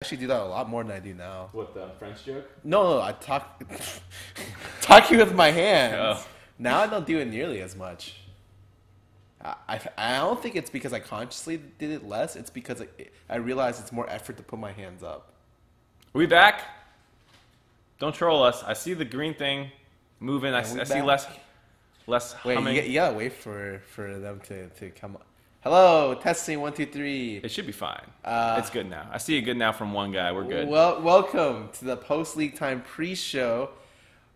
actually do that a lot more than I do now. What, the French joke? No, I talk talking with my hands. Oh. Now I don't do it nearly as much. I don't think it's because I consciously did it less. It's because I realized it's more effort to put my hands up. Are we back? Don't troll us. I see the green thing moving. I see less Wait, humming. you gotta wait for them to come up. Hello, testing 1 2 3. It should be fine. It's good now. I see it good now from one guy. We're good. Well, welcome to the post-league time pre-show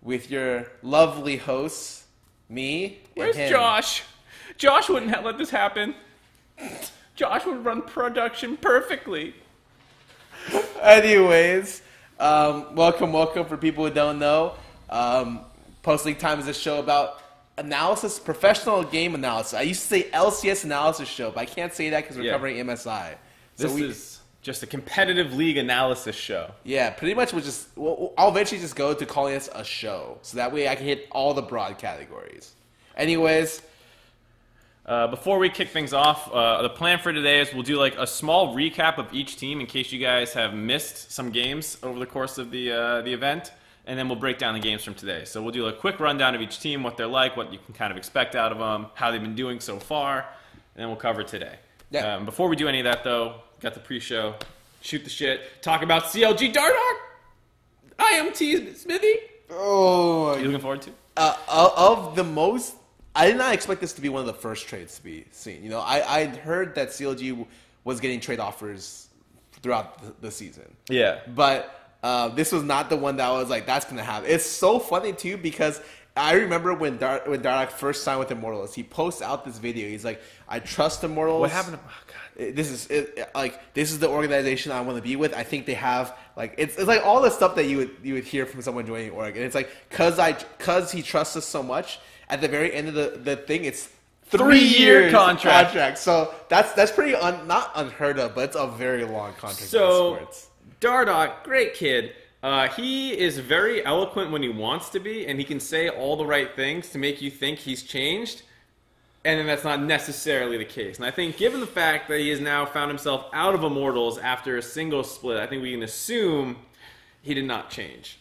with your lovely hosts, me. Where's and him. Josh? Josh wouldn't let this happen. Josh would run production perfectly. Anyways, welcome for people who don't know. Post-league time is a show about analysis, professional game analysis. I used to say LCS analysis show, but I can't say that because we're covering MSI. This is just a competitive league analysis show. Yeah, pretty much I'll eventually just go to calling this a show. So that way I can hit all the broad categories. Anyways. Before we kick things off, the plan for today is we'll do like a small recap of each team in case you guys have missed some games over the course of the event, and then we'll break down the games from today. So we'll do a quick rundown of each team, what they're like, what you can kind of expect out of them, how they've been doing so far, and then we'll cover today. Yeah. Before we do any of that, though, got the pre-show, shoot the shit, talk about CLG Dardark, IMT Smithy. Oh, you looking forward to? Of the most. I did not expect this to be one of the first trades to be seen. You know, I'd heard that CLG was getting trade offers throughout the season. Yeah. But this was not the one that I was like, that's going to happen. It's so funny, too, because I remember when Dardak first signed with Immortals, he posts out this video. He's like, I trust Immortals. What happened to... Oh, God. This is the organization I want to be with. I think they have like it's like all the stuff that you would hear from someone joining org, and it's like because he trusts us so much. At the very end of the thing, it's 3-year contract. So that's pretty not unheard of, but it's a very long contract. So in sports. Dardock, great kid. He is very eloquent when he wants to be, and he can say all the right things to make you think he's changed. And then that's not necessarily the case. And I think given the fact that he has now found himself out of Immortals after a single split, I think we can assume he did not change.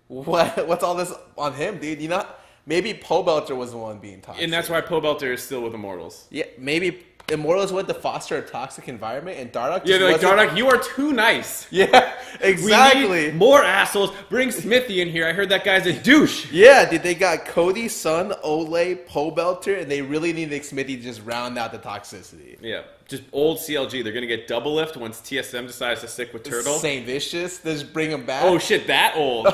What's all this on him, dude? You know, maybe Pobelter was the one being toxic. And that's why Pobelter is still with Immortals. Yeah, maybe Immortals went to foster a toxic environment, and Dardock they're like, Dardock, you are too nice. Yeah, exactly. We need more assholes. Bring Smithy in here. I heard that guy's a douche. Yeah, dude, they got Cody, Sun, Olay, Pobelter, and they really need Smithy to just round out the toxicity. Yeah, just old CLG. They're going to get double lift once TSM decides to stick with Turtle. Saint Vicious, they just bring him back. Oh, shit, that old.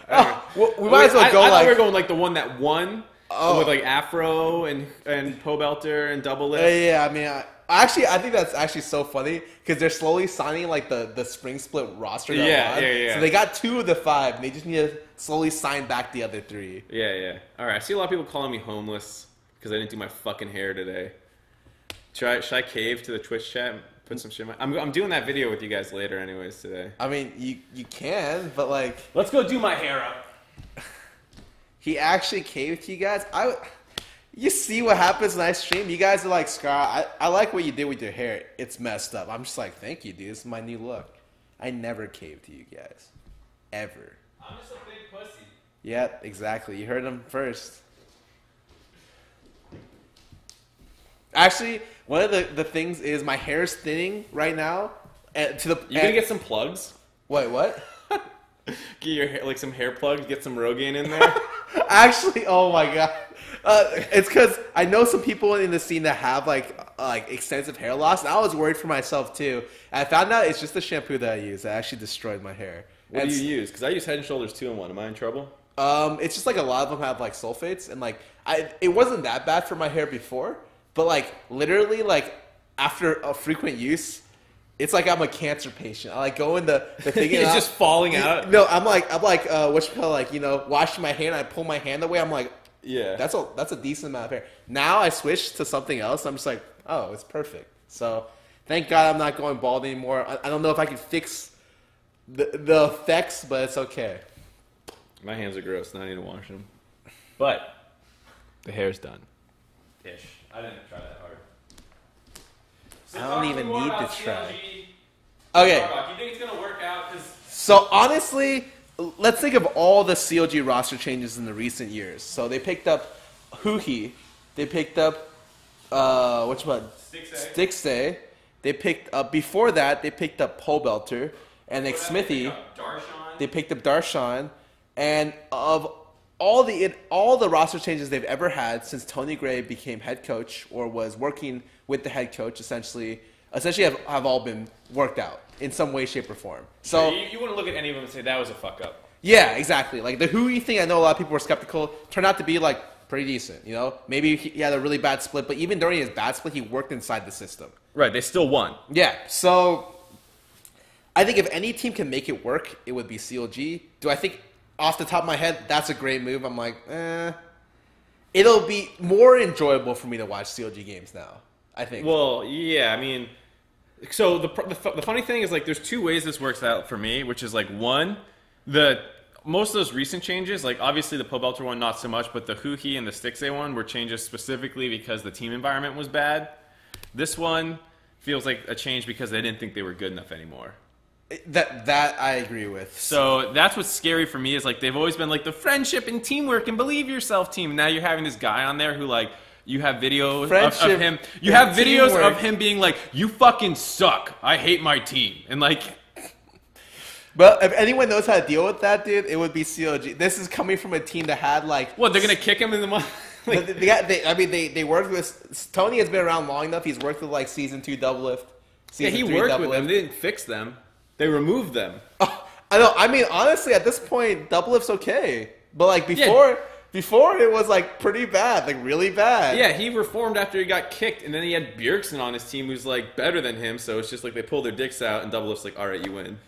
Well, we might as well go I thought like... we were going like the one that won. Oh. With like Afro and Pobelter and double lift. Yeah, I mean, I think that's actually so funny because they're slowly signing like the spring split roster. Yeah. So they got 2 of the 5, and they just need to slowly sign back the other 3. Yeah. All right, I see a lot of people calling me homeless because I didn't do my fucking hair today. Should I cave to the Twitch chat and put some shit in my... I'm doing that video with you guys later anyways today. I mean, you can, but like... Let's go do my hair up. He actually caved to you guys. You see what happens when I stream. You guys are like, Scarra, I like what you did with your hair. It's messed up. I'm just like, thank you, dude. This is my new look. I never caved to you guys. Ever. I'm just a big pussy. Yep, exactly. You heard him first. Actually, one of the things is my hair is thinning right now. You gonna get some plugs? Wait, what? Get your hair, like some hair plugs, get some Rogaine in there. Actually, oh my god, it's because I know some people in the scene that have like extensive hair loss, and I was worried for myself too. And I found out it's just the shampoo that I use that actually destroyed my hair. What do you use? Because I use Head and Shoulders 2-in-1. Am I in trouble? It's just like a lot of them have like sulfates, and like it wasn't that bad for my hair before, but like literally like after a frequent use. It's like I'm a cancer patient. I like go in the thing. It's just falling out. No, I'm like washing my hand. I pull my hand away. I'm like, yeah, that's a decent amount of hair. Now I switch to something else. I'm just like, oh, it's perfect. So thank God I'm not going bald anymore. I don't know if I can fix the effects, but it's okay. My hands are gross. Now I need to wash them. But the hair's done. Ish. I didn't try that hard. So I don't even need to try. Okay. Do you think it's gonna work out? So honestly, let's think of all the CLG roster changes in the recent years. So they picked up Huhi. They picked up Stixay. They picked up before that. They picked up Pobelter and like Smithy. They picked up Darshan, and of all the roster changes they've ever had since Tony Gray became head coach or was working with the head coach, essentially have all been worked out in some way, shape, or form. So you wouldn't look at any of them and say that was a fuck up. Yeah, exactly. Like the Hui thing, I know a lot of people were skeptical. Turned out to be like pretty decent. You know, maybe he had a really bad split, but even during his bad split, he worked inside the system. Right. They still won. Yeah. So I think if any team can make it work, it would be CLG. Do I think off the top of my head that's a great move? I'm like, it'll be more enjoyable for me to watch CLG games now, I think. Well, yeah, I mean, so the funny thing is, like, there's two ways this works out for me, which is, like, one, most of those recent changes, like, obviously the Pobelter one, not so much, but the Huhi and the Stixay one were changes specifically because the team environment was bad. This one feels like a change because they didn't think they were good enough anymore. That I agree with. So that's what's scary for me is, like, they've always been, like, the friendship and teamwork and believe yourself team. Now you're having this guy on there who, like, you have videos of him. You have videos of him being like, "You fucking suck. I hate my team." And like, well, if anyone knows how to deal with that, dude, it would be CLG. This is coming from a team that had like, what, they're gonna kick him in the mouth? Like, they worked with Tony has been around long enough. He's worked with like season 2 Doublelift. Yeah, he worked with them. They didn't fix them. They removed them. Oh, I know. I mean, honestly, at this point, Doublelift's okay, but like before. Yeah. Before, it was, like, pretty bad, like, really bad. Yeah, he reformed after he got kicked, and then he had Bjergsen on his team who's, like, better than him, so it's just like they pull their dicks out, and Doublelift's like, all right, you win.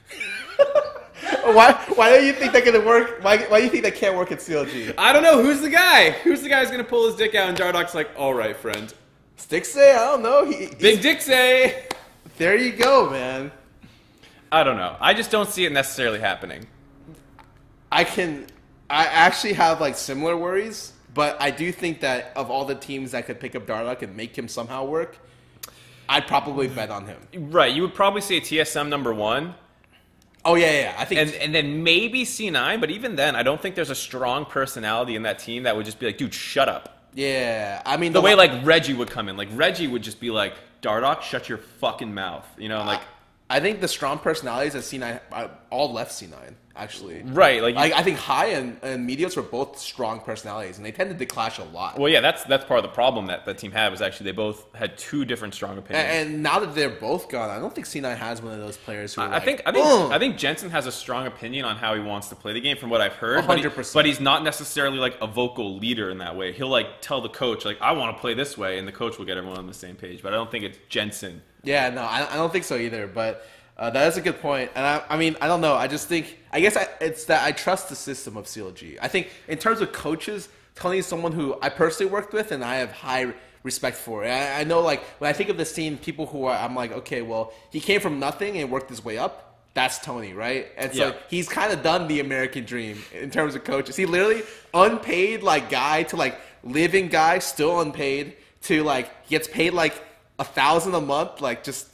Why do you think they're going to work? Why do you think they can't work at CLG? I don't know. Who's the guy? Who's the guy who's going to pull his dick out, and Dardock's like, all right, friend. Stixay? I don't know. Big Dixay! There you go, man. I don't know. I just don't see it necessarily happening. I actually have, like, similar worries, but I do think that of all the teams that could pick up Dardock and make him somehow work, I'd probably bet on him. Right. You would probably say TSM number 1. Oh, yeah. I think, and then maybe C9, but even then, I don't think there's a strong personality in that team that would just be like, dude, shut up. Yeah. I mean, the way, like, Reggie would come in. Like, Reggie would just be like, Dardock, shut your fucking mouth. You know, like... I think the strong personalities at C9 all left C9, actually. Right. Like I think High and Meteos were both strong personalities, and they tended to clash a lot. Well, yeah, that's part of the problem that team had, was actually they both had two different strong opinions. And now that they're both gone, I don't think C9 has one of those players who I think Jensen has a strong opinion on how he wants to play the game from what I've heard. 100%. But he's not necessarily like a vocal leader in that way. He'll like tell the coach, like, I want to play this way, and the coach will get everyone on the same page. But I don't think it's Jensen. Yeah, no, I don't think so either, but... that is a good point, and I mean, I don't know. I just think, it's that I trust the system of CLG. I think in terms of coaches, Tony is someone who I personally worked with, and I have high respect for. I know, like, when I think of this team, people who I'm like, okay, well, he came from nothing and worked his way up. That's Tony, right? And so he's kind of done the American dream in terms of coaches. He literally unpaid like guy to like living guy, still unpaid, to like he gets paid like $1,000 a month, like just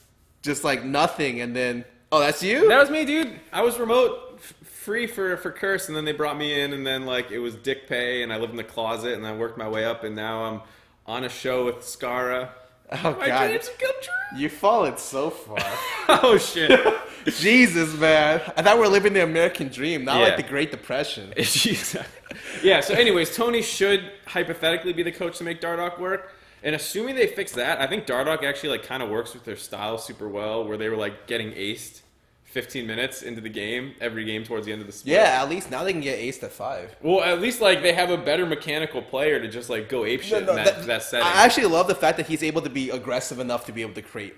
like nothing, and then that's you? That was me, dude. I was remote free for Curse, and then they brought me in, and then like it was dick pay, and I lived in the closet, and I worked my way up, and now I'm on a show with Scarra. Oh my God, dreams have come true. You've fallen so far. Oh shit. Jesus, man. I thought we were living the American dream, not like the Great Depression. Yeah, so anyways, Tony should hypothetically be the coach to make Dardock work. And assuming they fix that, I think Dardock actually like kind of works with their style super well, where they were like getting aced 15 minutes into the game, every game towards the end of the split. Yeah, at least now they can get aced at 5. Well, at least like they have a better mechanical player to just like go apeshit in that setting. I actually love the fact that he's able to be aggressive enough to be able to create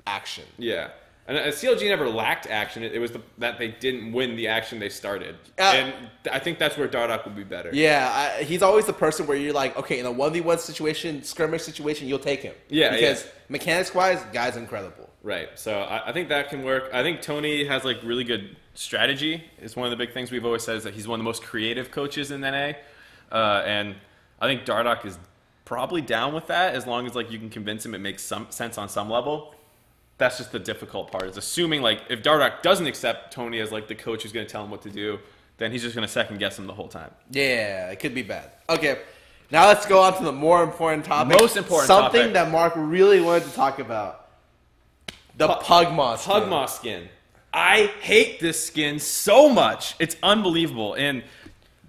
action. Yeah. And CLG never lacked action. It was that they didn't win the action they started. And I think that's where Dardock would be better. Yeah, he's always the person where you're like, okay, in a 1v1 situation, skirmish situation, you'll take him. Yeah, because mechanics-wise, guy's incredible. Right. So I think that can work. I think Tony has like really good strategy. It's one of the big things we've always said is that he's one of the most creative coaches in NA. And I think Dardock is probably down with that as long as like you can convince him it makes some sense on some level. that's just the difficult part. Is assuming like if Dardoch doesn't accept Tony as like the coach who's going to tell him what to do, then he's just going to second guess him the whole time. Yeah, it could be bad. Okay, now let's go on to the more important topic. Most important something topic. that Mark really wanted to talk about. The Pugmaw skin. Pugmaw skin. I hate this skin so much. It's unbelievable. And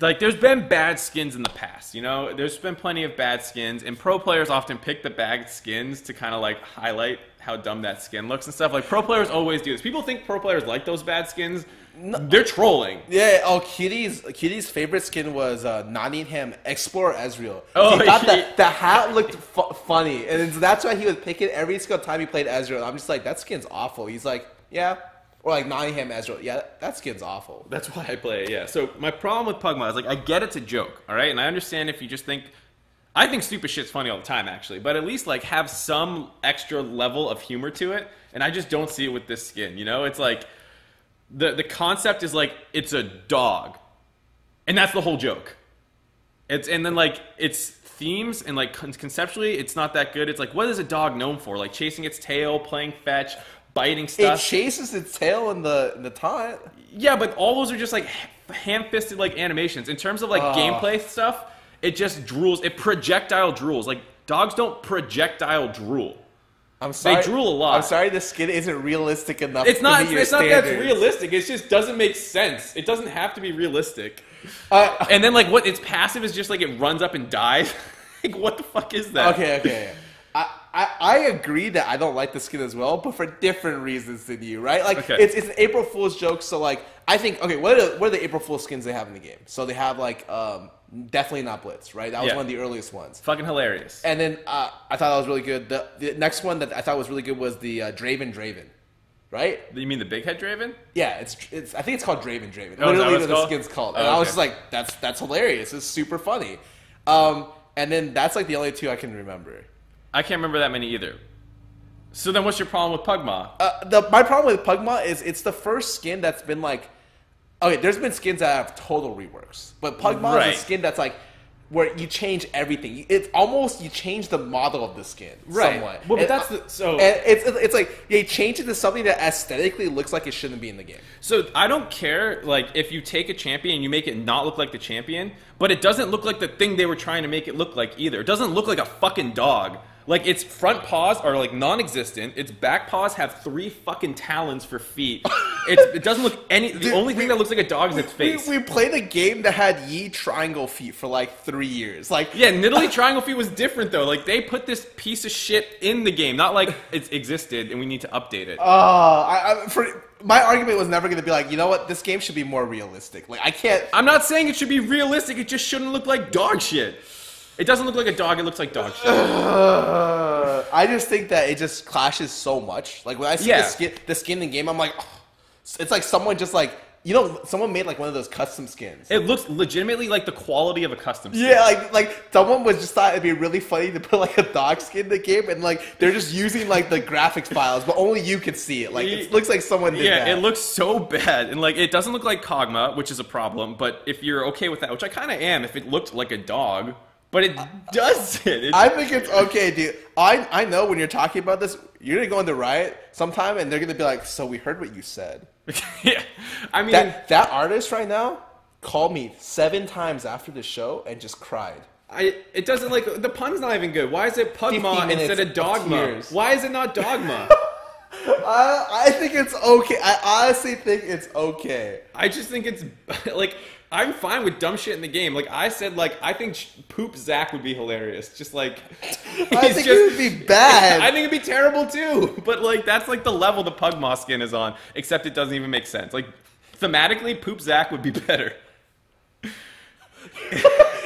like, there's been bad skins in the past, you know? There's been plenty of bad skins, and pro players often pick the bad skins to kind of like highlight how dumb that skin looks and stuff. Like, pro players always do this. People think pro players like those bad skins. No. They're trolling. Yeah, Kitty's favorite skin was Nottingham Explorer Ezreal. Oh, he thought that the hat looked funny, and that's why he would pick it every single time he played Ezreal. I'm just like, that skin's awful. He's like, yeah. Or like Nottingham Ezreal. Yeah, that skin's awful. That's why I play it, yeah. So my problem with Pugmaw is, like, I get it's a joke, all right? And I understand if you just think... I think stupid shit's funny all the time, actually. But at least, like, have some extra level of humor to it. And I just don't see it with this skin, you know? It's like... The concept is, like, it's a dog. And that's the whole joke. And then, like, its themes and, like, conceptually, it's not that good. It's like, what is a dog known for? Like, chasing its tail, playing fetch... biting stuff. It chases its tail in the taunt. Yeah, but all those are just like ham-fisted like animations. In terms of like gameplay stuff, it just drools. It projectile drools. Like, dogs don't projectile drool. I'm sorry. They drool a lot. I'm sorry, the skin isn't realistic enough. It's not. It's not that it's realistic. It just doesn't make sense. It doesn't have to be realistic. And then like what its passive is just like it runs up and dies. Like, what the fuck is that? Okay. I agree that I don't like the skin as well, but for different reasons than you, right? Like, it's an April Fool's joke, so, like, I think, okay, what are the April Fool's skins they have in the game? So they have, like, definitely not Blitz, right? That was one of the earliest ones. Fucking hilarious. And then I thought that was really good. The next one that I thought was really good was the Draven, right? You mean the Big Head Draven? Yeah, it's I think it's called Draven. Oh, literally what the skin's called. And I was just like, that's hilarious. It's super funny. And then that's, like, the only two I can remember. I can't remember that many either. So then what's your problem with Pugmaw? My problem with Pugmaw is it's the first skin that's been like... Okay, there's been skins that have total reworks. But Pugmaw is a skin that's like... where you change everything. It's almost... you change the model of the skin somewhat. Well, but that's the... So... And it's like, you change it to something that aesthetically looks like it shouldn't be in the game. So I don't care, like, if you take a champion and you make it not look like the champion, but it doesn't look like the thing they were trying to make it look like either. It doesn't look like a fucking dog. Like, its front paws are, like, non-existent. Its back paws have 3 fucking talons for feet. It doesn't look any... The only thing that looks like a dog is its face. We played a game that had Yi triangle feet for, like, 3 years. Like, yeah, Nidalee triangle feet was different, though. Like, they put this piece of shit in the game. Not like it existed and we need to update it. My argument was never going to be like, you know what? This game should be more realistic. Like, I can't... I'm not saying it should be realistic. It just shouldn't look like dog shit. It doesn't look like a dog. It looks like dog shit. I just think that it just clashes so much. Like, when I see the skin in the game, I'm like, oh. It's like someone just like, you know, someone made like one of those custom skins. It looks legitimately like the quality of a custom skin. Yeah, like someone was just thought it'd be really funny to put like a dog skin in the game, and like they're just using like the graphics files, but only you could see it. Like, it looks like someone did that. Yeah, it looks so bad, and like it doesn't look like Kog'Maw, which is a problem. But if you're okay with that, which I kind of am, if it looked like a dog. But it doesn't. I think it's okay, dude. I know when you're talking about this, you're going to go into Riot sometime, and they're going to be like, so we heard what you said. Yeah. I mean... That artist right now called me 7 times after the show and just cried. It doesn't, like... The pun's not even good. Why is it Pugmaw instead of Dogma? Why is it not Dogma? I think it's okay. I honestly think it's okay. I just think it's... Like... I'm fine with dumb shit in the game. Like, I said, like, I think Poop Zach would be hilarious. Just, like... I think it would be bad. I think it'd be terrible, too. But, like, that's, like, the level the Pugmaw skin is on. Except it doesn't even make sense. Like, thematically, Poop Zach would be better.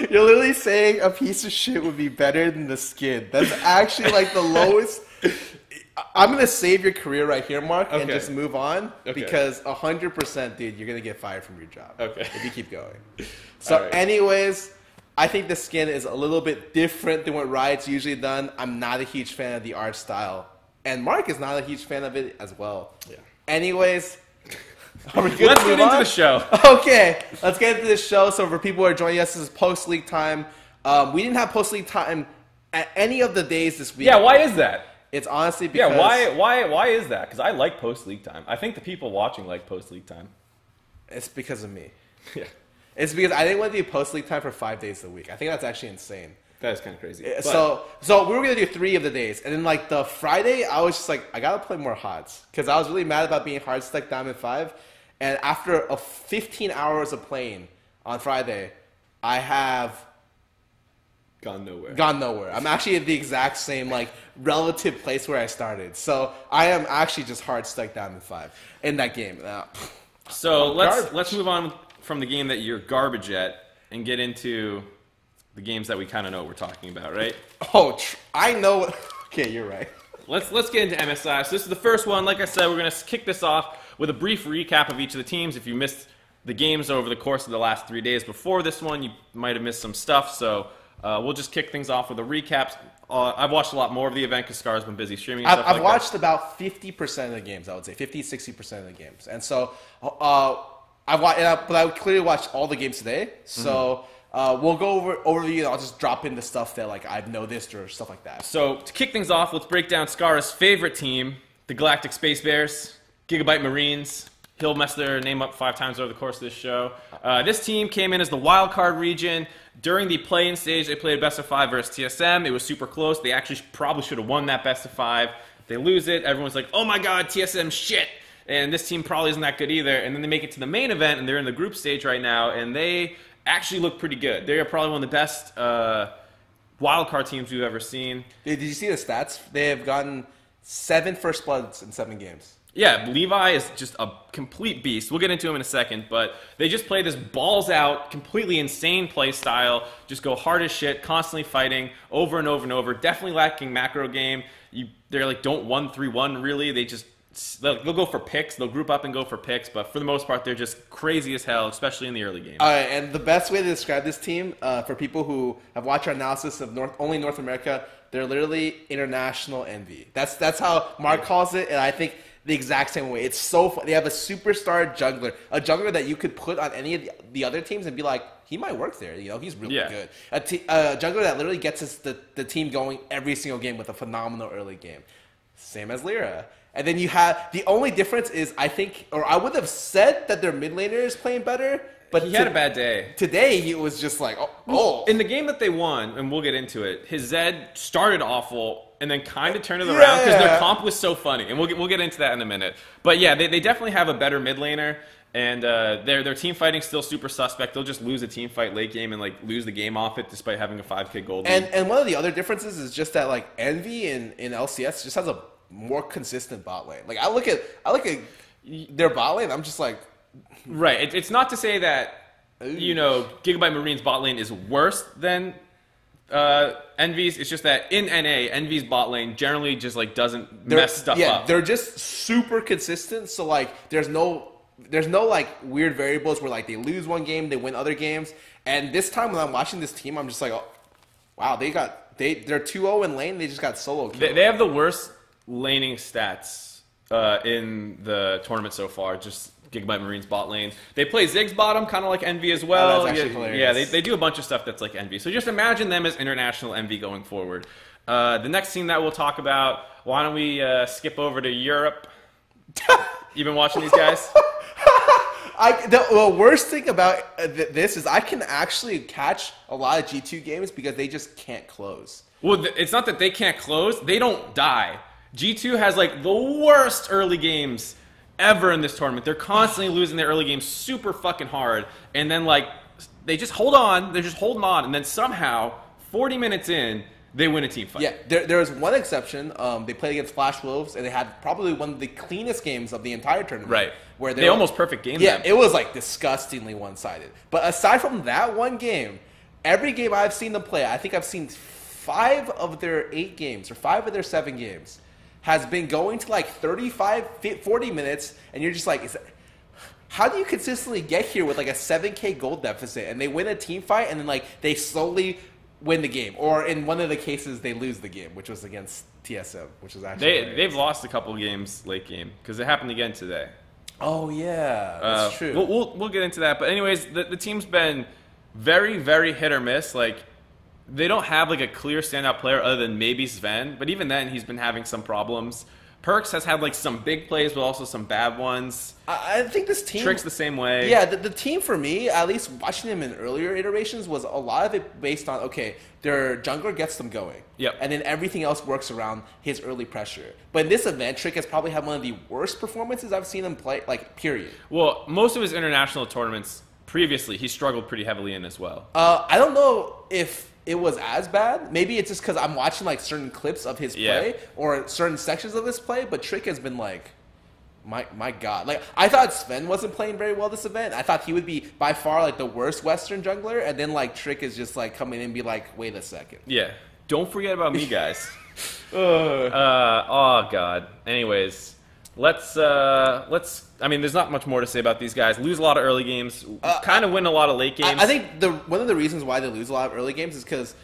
You're literally saying a piece of shit would be better than the skin. That's actually, like, the lowest... I'm going to save your career right here, Mark, and just move on. Because 100%, dude, you're going to get fired from your job. If you keep going. So anyways, I think the skin is a little bit different than what Riot's usually done. I'm not a huge fan of the art style. And Mark is not a huge fan of it as well. Yeah. Anyways, let's get into the show. Okay, let's get into the show. So for people who are joining us, this is post-league time. We didn't have post-league time at any of the days this week. Yeah, why is that? It's honestly because... Yeah, why is that? Because I like post-league time. I think the people watching like post-league time. It's because of me. Yeah. It's because I didn't want to do post-league time for 5 days a week. I think that's actually insane. That is kind of crazy. So we were going to do 3 of the days. And then, like, the Friday, I was just like, I got to play more HOTS. Because I was really mad about being hard stuck Diamond 5. And after 15 hours of playing on Friday, I have... Gone nowhere. I'm actually at the exact same, like, relative place where I started. So I am actually just hard stuck Diamond 5 in that game. So let's move on from the game that you're garbage at and get into the games that we kind of know what we're talking about, right? Oh, I know. Okay, you're right. Let's get into MSI. So this is the first one. Like I said, we're going to kick this off with a brief recap of each of the teams. If you missed the games over the course of the last 3 days before this one, you might have missed some stuff. So we'll just kick things off with a recap. I've watched a lot more of the event because Scarra's been busy streaming and stuff I've watched about 50% of the games, I would say. 50-60% of the games. And so but I clearly watched all the games today. So we'll go overview, and I'll just drop in the stuff that like I've noticed or stuff like that. So to kick things off, let's break down Scarra's favorite team, the Galactic Space Bears, Gigabyte Marines. He'll mess their name up 5 times over the course of this show. This team came in as the wild card region. During the play-in stage, they played best of 5 versus TSM. It was super close. They actually probably should have won that best of 5. They lose it. Everyone's like, oh my god, TSM shit. And this team probably isn't that good either. And then they make it to the main event, and they're in the group stage right now, and they actually look pretty good. They are probably one of the best wildcard teams we've ever seen. Did you see the stats? They have gotten 7 first bloods in 7 games. Yeah, Levi is just a complete beast. We'll get into him in a second, but they just play this balls-out, completely insane play style, just go hard as shit, constantly fighting over and over and over, definitely lacking macro game. They're like, don't 1-3-1, really. They'll go for picks. They'll group up and go for picks, but for the most part, they're just crazy as hell, especially in the early game. All right, and the best way to describe this team, for people who have watched our analysis of only North America, they're literally international envy. That's how Mark calls it, and I think the exact same way. It's so fun. They have a superstar jungler, a jungler that you could put on any of the other teams and be like, he might work there. You know, he's really good. A jungler that literally gets us the team going every single game with a phenomenal early game. Same as Lyra. And then you have, the only difference is, I think, or I would have said that their mid laner is playing better, but he had a bad day. Today, he was just like, oh. In the game that they won, and we'll get into it, his Zed started awful and then kind of turned it around because their comp was so funny. And we'll get into that in a minute. But yeah, they definitely have a better mid laner, and their team fighting's still super suspect. They'll just lose a team fight late game and like lose the game off it despite having a 5K gold lead. And one of the other differences is just that like Envy in LCS just has a more consistent bot lane. Like I look at their bot lane, I'm just like, right. It's not to say that Gigabyte Marine's bot lane is worse than Envy's. It's just that in NA, Envy's bot lane generally just like doesn't mess stuff up. Yeah, they're just super consistent. So like, there's no like weird variables where like they lose one game, they win other games. And this time when I'm watching this team, I'm just like, oh, wow, they're 2-0 in lane. They just got solo killed. They have the worst laning stats in the tournament so far. Just Gigabyte Marine's bot lane. They play Ziggs bottom, kind of like Envy as well. Oh, that's actually hilarious. Yeah, they do a bunch of stuff that's like Envy. So just imagine them as international Envy going forward. The next team that we'll talk about, why don't we skip over to Europe? You been watching these guys? The worst thing about this is I can actually catch a lot of G2 games because they just can't close. Well, it's not that they can't close. They don't die. G2 has like the worst early games ever in this tournament. They're constantly losing their early games super fucking hard. And then like they just hold on. They're just holding on. And then somehow, 40 minutes in, they win a team fight. Yeah, there was one exception. They played against Flash Wolves, and they had probably one of the cleanest games of the entire tournament. Right. Where they almost perfect gamed them. Yeah, it was like disgustingly one-sided. But aside from that one game, every game I've seen them play, I think I've seen 5 of their 8 games or 5 of their 7 games, has been going to like 35, 40 minutes, and you're just like, how do you consistently get here with like a 7K gold deficit, and they win a team fight, and then like they slowly win the game, or in one of the cases they lose the game, which was against TSM, which is actually they've lost a couple of games late game because it happened again today. Oh yeah, that's true. We'll get into that, but anyways, the team's been very, very hit or miss. Like they don't have like a clear standout player other than maybe Sven, but even then he's been having some problems. Perks has had like some big plays, but also some bad ones. I think this team... Trick's the same way. Yeah, the team for me, at least watching them in earlier iterations, was a lot of it based on, okay, their jungler gets them going. Yep. And then everything else works around his early pressure. But in this event, Trick has probably had one of the worst performances I've seen him play, like, period. Well, most of his international tournaments previously, he struggled pretty heavily in as well. I don't know if it was as bad. Maybe it's just because I'm watching like certain clips of his play or certain sections of his play, but Trick has been like, my God. Like, I thought Sven wasn't playing very well this event. I thought he would be by far like the worst Western jungler, and then like Trick is just like coming in and be like, wait a second. Yeah. Don't forget about me, guys. Oh God. Anyways, let's. I mean, there's not much more to say about these guys. Lose a lot of early games, kind of win a lot of late games. I think one of the reasons why they lose a lot of early games is because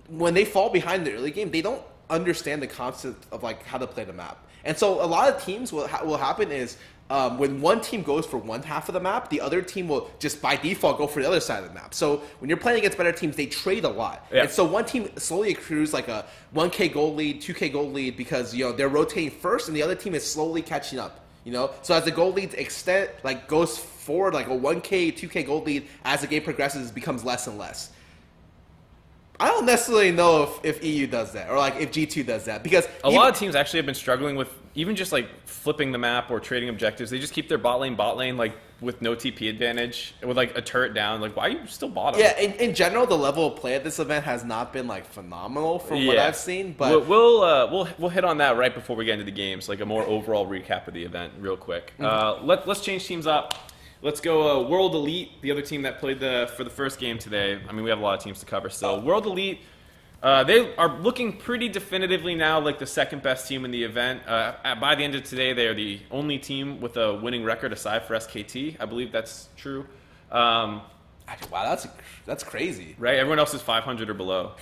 when they fall behind the early game, they don't understand the concept of like how to play the map. And so a lot of teams will happen is when one team goes for one half of the map, the other team will just by default go for the other side of the map. So when you're playing against better teams, they trade a lot. Yeah. And so one team slowly accrues like a 1K gold lead, 2K gold lead because they're rotating first, and the other team is slowly catching up. So as the gold leads extend, like goes forward, like a 1K, 2K gold lead, as the game progresses, becomes less and less. I don't necessarily know if EU does that or like if G2 does that because a lot of teams actually have been struggling with even just like flipping the map or trading objectives. They just keep their bot lane like with no TP advantage with like a turret down. Like, why are you still bottom? Yeah, in general, the level of play at this event has not been like phenomenal from what I've seen. But we'll hit on that right before we get into the games, like a more overall recap of the event, real quick. Let's change teams up. Let's go World Elite, the other team that played for the first game today. I mean, we have a lot of teams to cover still. World Elite, they are looking pretty definitively now like the second best team in the event. By the end of today, they are the only team with a winning record aside for SKT. I believe that's true. Wow, that's crazy. Right? Everyone else is 500 or below.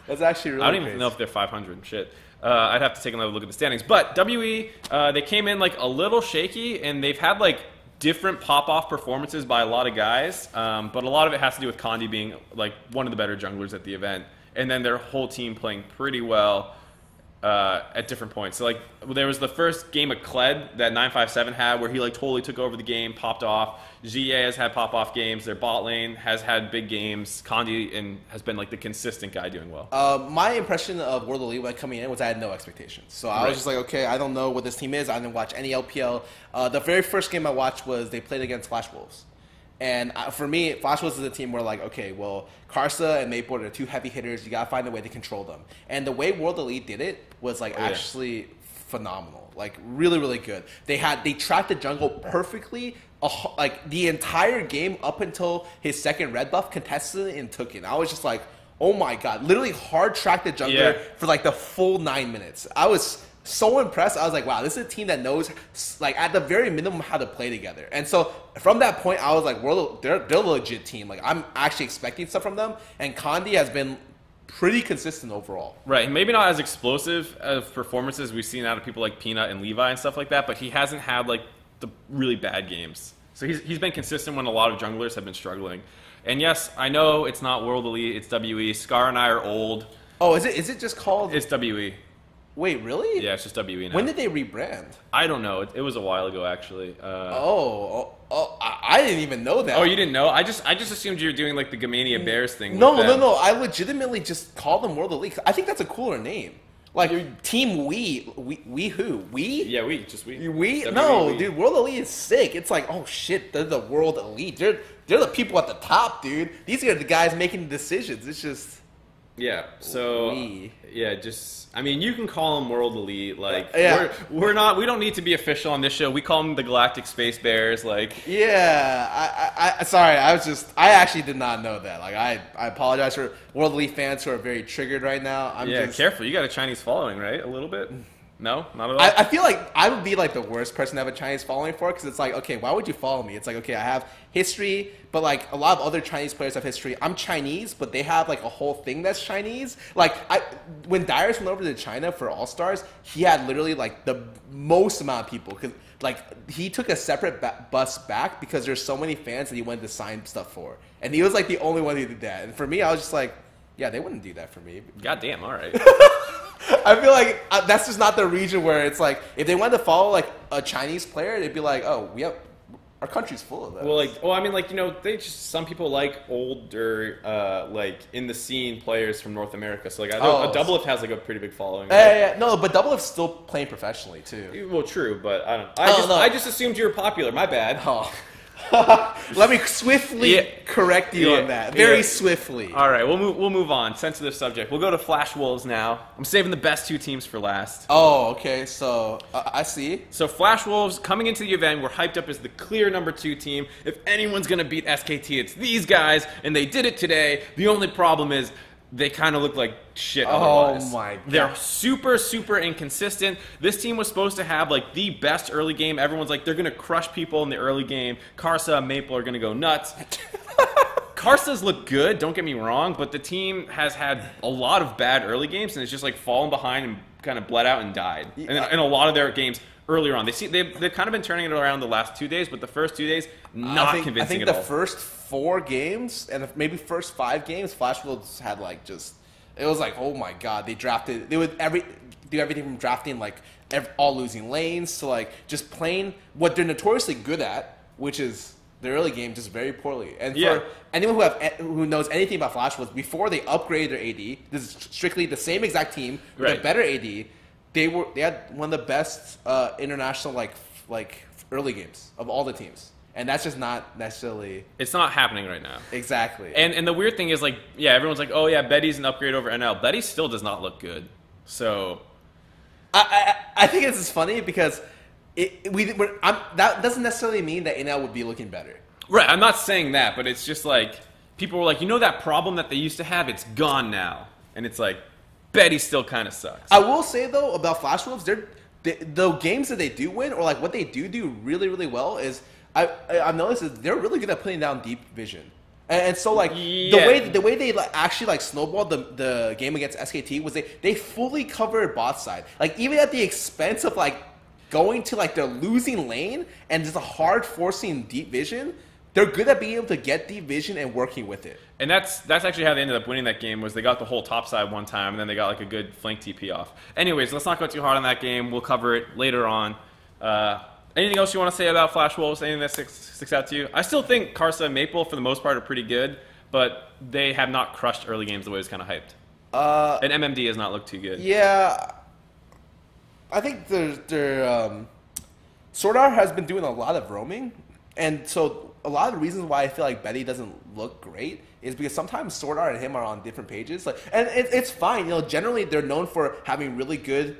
That's actually really I don't even know if they're 500. Shit. I'd have to take another look at the standings. But WE, they came in like a little shaky, and they've had like different pop-off performances by a lot of guys, but a lot of it has to do with Condi being like one of the better junglers at the event, and then their whole team playing pretty well at different points. So like there was the first game of Kled that 957 had where he like totally took over the game, popped off. GA has had pop-off games. Their bot lane has had big games. Condi has been like the consistent guy doing well. My impression of World Elite when coming in was I had no expectations. So I was just like, okay, I don't know what this team is. I didn't watch any LPL. The very first game I watched was they played against Flash Wolves. And for me, Flash Wolves is a team where like, okay, well, Karsa and Mayport are two heavy hitters. You got to find a way to control them. And the way World Elite did it was like actually phenomenal. Like really, really good. They tracked the jungle perfectly. Like the entire game up until his second red buff, contested it and took it. I was just like, oh my God, literally hard tracked the jungler for like the full 9 minutes. I was so impressed. I was like, wow, this is a team that knows like at the very minimum how to play together. And so from that point, I was like, they're a legit team. Like I'm actually expecting stuff from them. And Condi has been pretty consistent overall. Right, maybe not as explosive of performances we've seen out of people like Peanut and Levi and stuff like that, but he hasn't had like the really bad games. So he's been consistent when a lot of junglers have been struggling. And yes, I know it's not World Elite, it's WE. Scarra and I are old. Oh, is it just called? It's WE. Wait, really? Yeah, it's just WE now. When did they rebrand? I don't know. It was a while ago, actually. I didn't even know that. Oh, you didn't know? I just assumed you were doing like the Gamania Bears thing. No. I legitimately just called them World Elite. I think that's a cooler name. Like Team We who? We? Yeah, just We. We? No, dude, World Elite is sick. It's like, oh shit, they're the World Elite. They're the people at the top, dude. These are the guys making the decisions. It's just yeah. So I mean, you can call them World Elite. Like we don't need to be official on this show. We call them the Galactic Space Bears. Like sorry, I actually did not know that. Like I apologize for World Elite fans who are very triggered right now. Careful. You got a Chinese following, right? A little bit. No, not at all. I feel like I would be like the worst person to have a Chinese following for, because it's like, okay, why would you follow me? It's like, okay, I have history, but like a lot of other Chinese players have history. I'm Chinese, but they have like a whole thing that's Chinese. Like when Darius went over to China for All Stars, he had literally like the most amount of people, because like he took a separate bus back because there's so many fans that he wanted to sign stuff for, and he was like the only one who did that. And for me, I was just like, Yeah, they wouldn't do that for me. Goddamn, all right. I feel like that's just not the region where it's like, if they wanted to follow like a Chinese player, they'd be like, oh, our country's full of that. Well, I mean, they just, some people like older, like in the scene players from North America. So like, I know Doublelift has like a pretty big following. Yeah, no, but Doublelift's still playing professionally too. Well, true, but I don't. I just assumed you were popular. My bad. Oh. Let me swiftly correct you on that. Very swiftly. All right, we'll move on. Sensitive subject. We'll go to Flash Wolves now. I'm saving the best 2 teams for last. Oh, okay. So I see. So Flash Wolves coming into the event, we're hyped up as the clear number 2 team. If anyone's gonna beat SKT, it's these guys, and they did it today. The only problem is they kind of look like shit otherwise. Oh my god. They're super, super inconsistent. This team was supposed to have like the best early game. Everyone's like, they're going to crush people in the early game. ᵐᵉ, Maple are going to go nuts. ᵐᵉ's look good, don't get me wrong, but the team has had a lot of bad early games, and it's just like fallen behind and kind of bled out and died. And in a lot of their games earlier on. They've kind of been turning it around the last 2 days, but the first 2 days, not convincing at all. I think the first 4 games and maybe first 5 games, Flash Wolves had like just, it was like, oh my god, they would do everything from drafting like all losing lanes to like just playing what they're notoriously good at, which is the early game, just very poorly. And for anyone who knows anything about Flash Wolves, before they upgraded their AD, this is strictly the same exact team with a better AD. They had one of the best international like early games of all the teams, and that's just not necessarily. It's not happening right now. Exactly. And the weird thing is like, yeah, everyone's like, oh yeah, Betty's an upgrade over NL. Betty still does not look good. So I think this is funny because that doesn't necessarily mean that NL would be looking better. Right. I'm not saying that, but it's just like people were like, that problem that they used to have, it's gone now, and it's like. Betty still kind of sucks. I will say, though, about Flash Wolves, the games that they do win, or like what they do really, really well, is I've noticed is they're really good at putting down deep vision. And so, like, the way they like, actually like snowballed the game against SKT was they fully covered bot side. Like, even at the expense of like going to like their losing lane and just a hard forcing deep vision. They're good at being able to get deep vision and working with it. And that's actually how they ended up winning that game, was they got the whole top side one time, and then they got like a good flank TP off. Anyways, let's not go too hard on that game. We'll cover it later on. Anything else you want to say about Flash Wolves? Anything that sticks out to you? I still think ᵐᵉ and Maple, for the most part, are pretty good, but they have not crushed early games the way it was kind of hyped. And MMD has not looked too good. Yeah. I think their ᵐᵉ has been doing a lot of roaming, and so a lot of the reasons why I feel like Betty doesn't look great is because sometimes ᵐᵉ and him are on different pages. Like, and it's fine. Generally they're known for having really good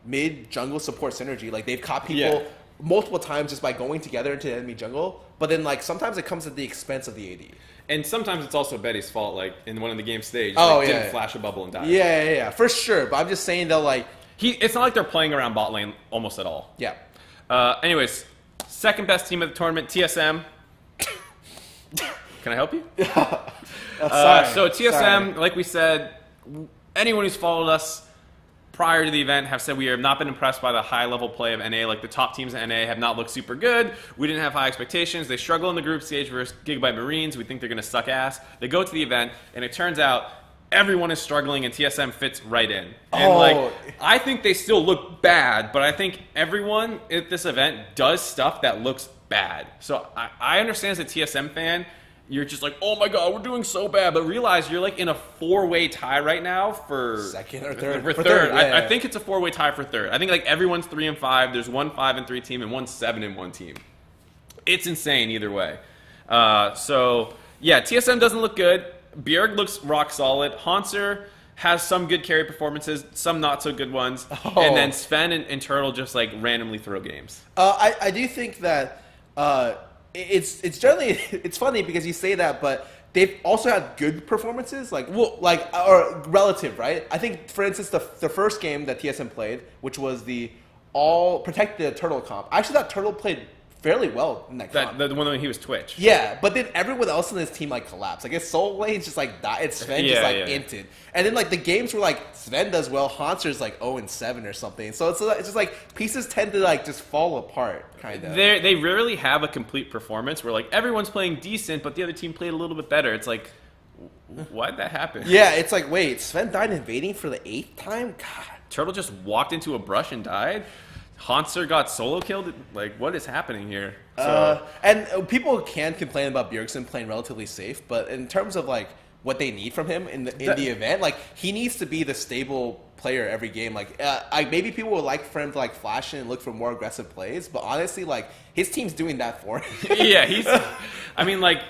mid jungle support synergy. Like, they've caught people multiple times just by going together into the enemy jungle. But then like sometimes it comes at the expense of the AD. And sometimes it's also Betty's fault. Like in one of the game stage, didn't flash a bubble and die. Yeah, for sure. But I'm just saying though, like it's not like they're playing around bot lane almost at all. Yeah. Anyways. Second best team of the tournament, TSM. Can I help you? Sorry. So TSM, like we said, anyone who's followed us prior to the event have said we have not been impressed by the high-level play of NA. Like, the top teams in NA have not looked super good. We didn't have high expectations. They struggle in the group stage versus Gigabyte Marines. We think they're going to suck ass. They go to the event, and it turns out everyone is struggling, and TSM fits right in. And I think they still look bad, but I think everyone at this event does stuff that looks bad. So I understand as a TSM fan, you're just like, oh my god, we're doing so bad, but realize you're like in a 4-way tie right now for second or third. For third. I think it's a 4-way tie for third. I think like everyone's 3-5. There's one 5-3 team and one 7-1 team. It's insane either way. So yeah, TSM doesn't look good. Bjerg looks rock solid. Hauntzer has some good carry performances, some not so good ones. And then Sven and Turtle just like randomly throw games. I do think that it's generally it's funny because you say that, but they've also had good performances, or relative, right? I think, for instance, the first game that TSM played, which was the all protect the Turtle comp. I actually thought Turtle played fairly well in that comp. The one when he was Twitch. Yeah, but then everyone else in his team like collapsed. Like, his Soul Lane's just like died. Sven just inted. And then like the games were like Sven does well, Hauntzer's like 0-7 or something. So it's just like pieces tend to like just fall apart, kind of. They rarely have a complete performance where like everyone's playing decent, but the other team played a little bit better. It's like, why'd that happen? Yeah, it's like, wait, Sven died invading for the 8th time? God. Turtle just walked into a brush and died? Hanser got solo killed? Like, what is happening here? And people can complain about Bjergsen playing relatively safe, but in terms of, like, what they need from him in the event, like, he needs to be the stable player every game. Like, maybe people would like for him to, like, flash in and look for more aggressive plays, but honestly, like, his team's doing that for him. Yeah, I mean, like,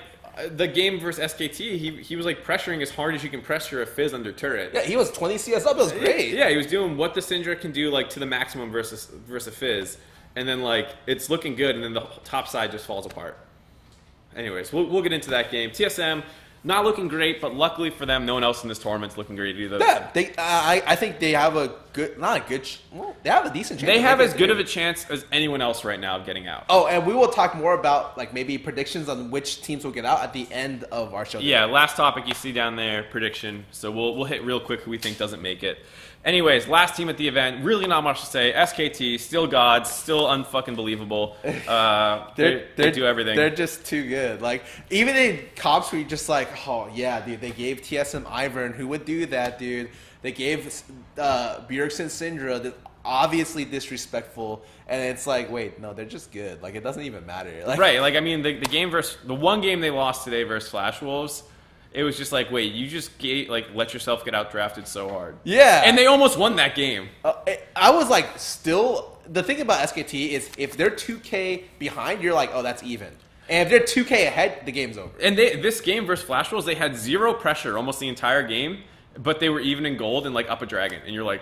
the game versus SKT, he was like pressuring as hard as you can pressure a Fizz under turret. Yeah, he was 20 CS up. It was great. Yeah, he was doing what the Syndra can do, like, to the maximum versus a Fizz, and then, like, it's looking good, and then the top side just falls apart. Anyways, we'll get into that game. TSM not looking great, but luckily for them, no one else in this tournament's looking great either. Yeah, I think they have a good, they have a decent chance. They have as good of a chance as anyone else right now of getting out. Oh, and we will talk more about, like, maybe predictions on which teams will get out at the end of our show. Yeah, last topic you see down there, prediction. So we'll hit real quick who we think doesn't make it. Anyways, last team at the event, really not much to say. SKT, still gods, still unfucking believable. They do everything. They're just too good. Like, even in comps where you're just like, oh, yeah, dude, they gave TSM Ivern. Who would do that, dude? They gave Bjergsen Syndra, that's obviously disrespectful. And it's like, wait, no, they're just good. Like, it doesn't even matter. Like, right, like, I mean, the one game they lost today versus Flash Wolves, it was just like, wait, you just let yourself get out drafted so hard. Yeah. And they almost won that game. I was like, still, the thing about SKT is if they're 2K behind, you're like, oh, that's even. And if they're 2K ahead, the game's over. And this game versus Flash Wolves, they had zero pressure almost the entire game, but they were even in gold and, like, up a dragon. And you're like,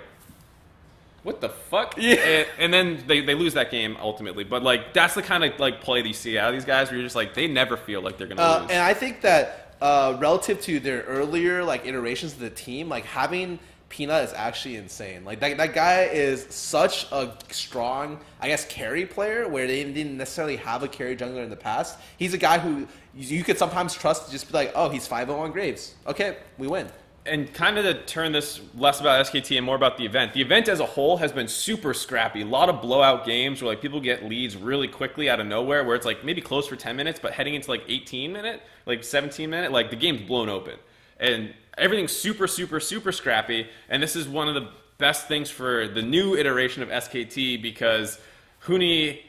what the fuck? Yeah. And then they lose that game ultimately. But, like, that's the kind of, like, play that you see out of these guys where you're just like, they never feel like they're going to lose. And I think that relative to their earlier, like, iterations of the team, like, having Peanut is actually insane. Like, that guy is such a strong, I guess, carry player where they didn't necessarily have a carry jungler in the past. He's a guy who you could sometimes trust to just be like, oh, he's 5-0 on Graves. Okay, we win. And kind of to turn this less about SKT and more about the event as a whole has been super scrappy. A lot of blowout games where, like, people get leads really quickly out of nowhere where it's, like, maybe close for 10 minutes, but heading into, like, 18-minute, like, 17-minute, like, the game's blown open. And everything's super, super, super scrappy. And this is one of the best things for the new iteration of SKT because Huni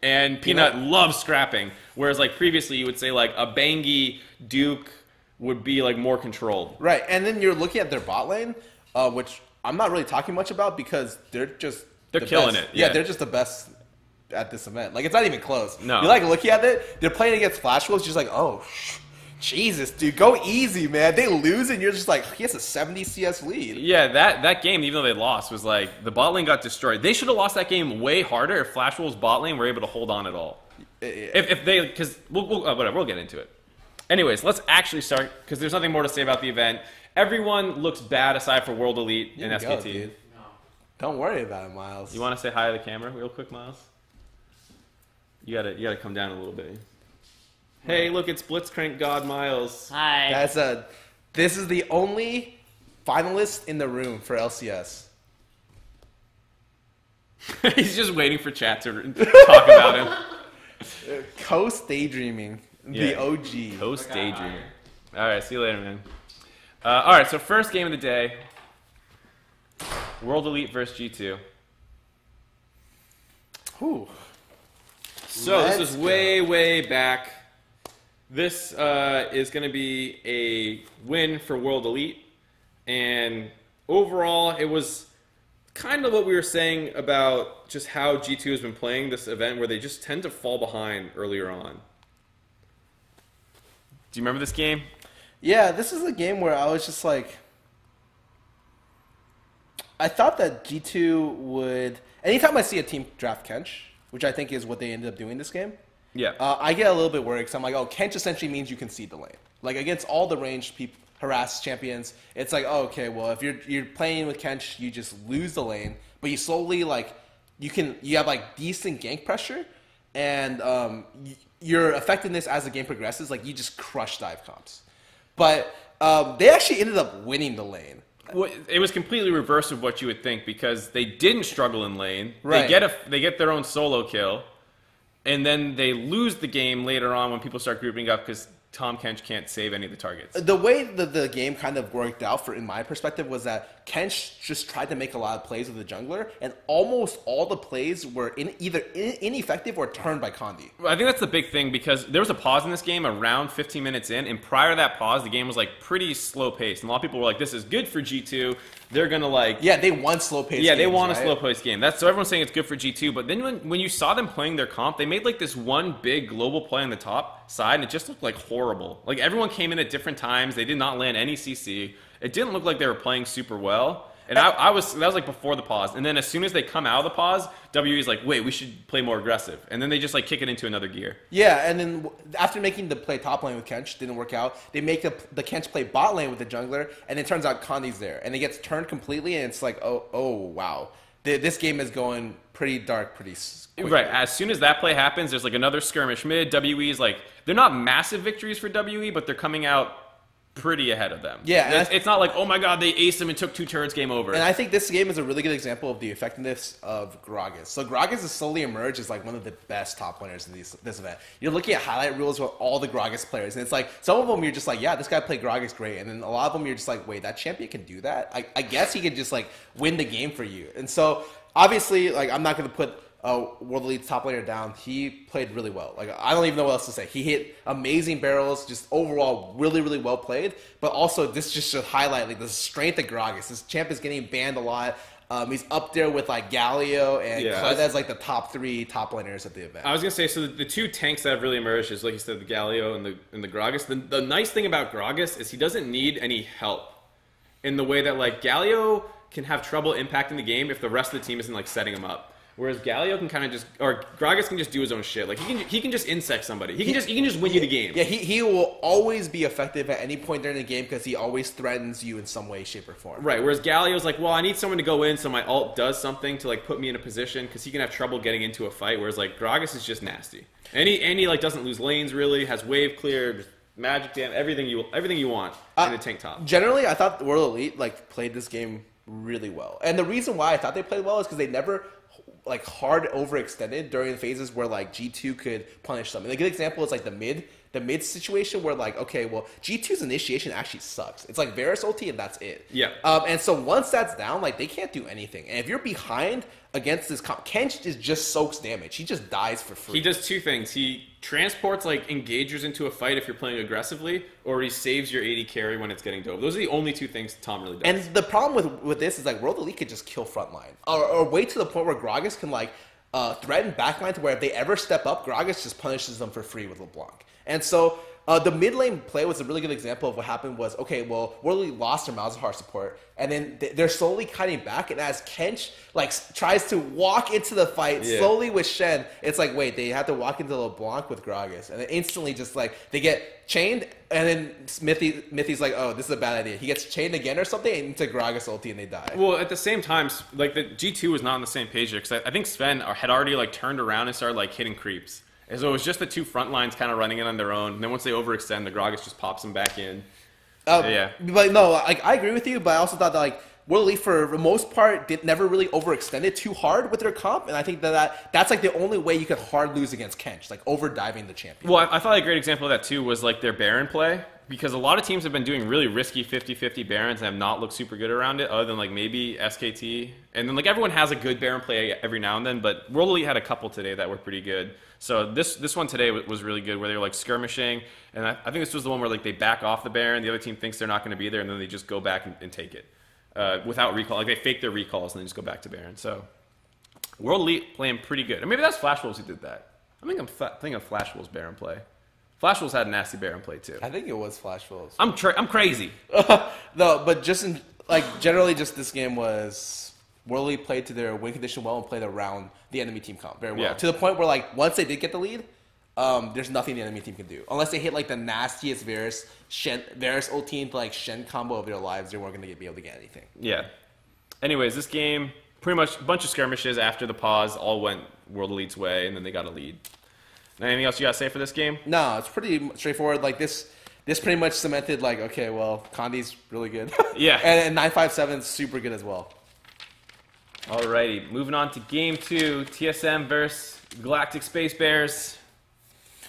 and Peanut love scrapping. Whereas, like, previously you would say, like, a Bangi, Duke would be, like, more controlled. Right, and then you're looking at their bot lane, which I'm not really talking much about because they're killing it. Yeah, they're just the best at this event. Like, it's not even close. No. You're, like, looking at it, they're playing against Flash Wolves, just like, oh, Jesus, dude, go easy, man. They lose, and you're just like, he has a 70 CS lead. Yeah, that game, even though they lost, was like, the bot lane got destroyed. They should have lost that game way harder if Flash Wolves' bot lane were able to hold on at all. If they, because, whatever, we'll get into it. Anyways, let's actually start, because there's nothing more to say about the event. Everyone looks bad aside for World Elite and SKT. Dude. No. Don't worry about it, Miles. You want to say hi to the camera real quick, Miles? You gotta come down a little bit. Hey, look, it's Blitzcrank God Miles. Hi. This is the only finalist in the room for LCS. He's just waiting for chat to talk about him. Coast Daydreaming. The OG. Coast Daydreaming. All right, see you later, man. All right, so first game of the day. World Elite versus G2. Whew. So this is way back. This is going to be a win for World Elite. And overall, it was kind of what we were saying about just how G2 has been playing this event, where they just tend to fall behind earlier on. Do you remember this game? Yeah, this is a game where I was just like, I thought that G2 would, anytime I see a team draft Kench, which I think is what they ended up doing this game, yeah, I get a little bit worried because I'm like, oh, Kench essentially means you concede the lane. Like, against all the ranged harass champions, it's like, oh, okay, well, if you're playing with Kench, you just lose the lane, but you slowly, like, you have, like, decent gank pressure, and your effectiveness as the game progresses, like, you just crush dive comps. But they actually ended up winning the lane. Well, it was completely reverse of what you would think because they didn't struggle in lane. Right. They get their own solo kill, and then they lose the game later on when people start grouping up because Tahm Kench can't save any of the targets. The way the game kind of worked out, in my perspective, was that Kench just tried to make a lot of plays with the jungler, and almost all the plays were either ineffective or turned by Condi. I think that's the big thing, because there was a pause in this game around 15 minutes in, and prior to that pause, the game was like pretty slow paced. And a lot of people were like, "This is good for G2. They're gonna like." Yeah, they want slow paced. Yeah, they want a slow paced game. So everyone's saying it's good for G2. But then when you saw them playing their comp, they made like this one big global play on the top side, and it just looked like horrible. Like everyone came in at different times. They did not land any CC. It didn't look like they were playing super well. And that was like before the pause. And then as soon as they come out of the pause, WE's like, wait, we should play more aggressive. And then they just like kick it into another gear. Yeah, and then after making the play top lane with Kench, didn't work out, they make the Kench play bot lane with the jungler, and it turns out Condi's there. And it gets turned completely, and it's like, oh wow. This game is going pretty dark pretty quickly. Right, as soon as that play happens, there's like another skirmish mid. WE's like, they're not massive victories for WE, but they're coming out pretty ahead of them. Yeah, it's not like, oh my god, they aced them and took 2 turrets, game over. And I think this game is a really good example of the effectiveness of Gragas. So Gragas has slowly emerged as like one of the best top winners in this event. You're looking at highlight reels with all the Gragas players, and it's like some of them you're just like, yeah, this guy played Gragas great, and then a lot of them you're just like, wait, that champion can do that? I guess he could just like win the game for you. And so obviously, like, I'm not going to put World Elite's top laner down. He played really well. Like, I don't even know what else to say. He hit amazing barrels, just overall really, really well played. But also, this just should highlight like the strength of Gragas. This champ is getting banned a lot. He's up there with like Galio and Kled as like the top 3 top laners at the event. I was gonna say, so the 2 tanks that have really emerged is, like you said, the Galio and the Gragas. The nice thing about Gragas is he doesn't need any help in the way that like Galio can have trouble impacting the game if the rest of the team isn't like setting him up. Whereas Galio can kind of just, or Gragas can just do his own shit. Like he can just insect somebody. He can just win you the game. Yeah, he will always be effective at any point during the game because he always threatens you in some way, shape, or form. Right. Whereas Galio's like, well, I need someone to go in so my ult does something to like put me in a position, because he can have trouble getting into a fight. Whereas like Gragas is just nasty, and he like doesn't lose lanes really. Has wave clear, just magic damage, everything you want in the tank top. Generally, I thought World Elite like played this game really well, and the reason why I thought they played well is because they never like hard overextended during the phases where like G2 could punish them. And a good example is like the mid situation where like, okay, well, G2's initiation actually sucks. It's like Varus ulti and that's it. Yeah. And so once that's down, like they can't do anything. And if you're behind against this Kench is just soaks damage. He just dies for free. He does 2 things. He transports like engagers into a fight if you're playing aggressively, or he saves your AD carry when it's getting dove. Those are the only 2 things Tahm really does. And the problem with this is like World Elite could just kill frontline, or wait to the point where Gragas can like threaten backline to where if they ever step up, Gragas just punishes them for free with LeBlanc. And so the mid lane play was a really good example of what happened was, okay, well, World Elite lost their Malzahar support, and then they're slowly cutting back, and as Kench like tries to walk into the fight slowly with Shen, it's like, wait, they have to walk into LeBlanc with Gragas, and then instantly just like they get chained, and then Smithy's like, oh, this is a bad idea. He gets chained again or something into Gragas ulti, and they die. Well, at the same time, like the G2 was not on the same page here, because I think Sven had already like turned around and started like hitting creeps. And so it was just the 2 front lines kind of running in on their own. And then once they overextend, the Gragas just pops them back in. Yeah. But no, like I agree with you, but I also thought that like World Elite for the most part never really overextended too hard with their comp, and I think that's like the only way you could hard lose against Kench, like overdiving the champion. Well, I thought a great example of that too was like their Baron play, because a lot of teams have been doing really risky 50-50 Barons and have not looked super good around it, other than like maybe SKT. And then like everyone has a good Baron play every now and then, but World Elite had a couple today that were pretty good. So this one today was really good, where they were like skirmishing, and I think this was the one where like they back off the Baron, the other team thinks they're not going to be there, and then they just go back and take it without recall. Like they fake their recalls and then just go back to Baron. So World Elite playing pretty good. And maybe that's Flash Wolves who did that. I think I'm thinking of Flash Wolves Baron play. Flash Wolves had a nasty Baron play too. I think it was Flash Wolves. I'm crazy. No, but just generally, just this game was World Elite played to their win condition well and played around the enemy team comp very well. Yeah. To the point where like once they did get the lead, there's nothing the enemy team can do unless they hit like the nastiest Varus ulti into like Shen combo of their lives. They weren't going to be able to get anything. Yeah. Anyways, this game pretty much a bunch of skirmishes after the pause all went World Elite's way, and then they got a lead. Anything else you got to say for this game? No, it's pretty straightforward. Like this pretty much cemented like, okay, well, Condi's really good. Yeah. and 957's super good as well. Alrighty, moving on to game 2, TSM versus Galactic Space Bears,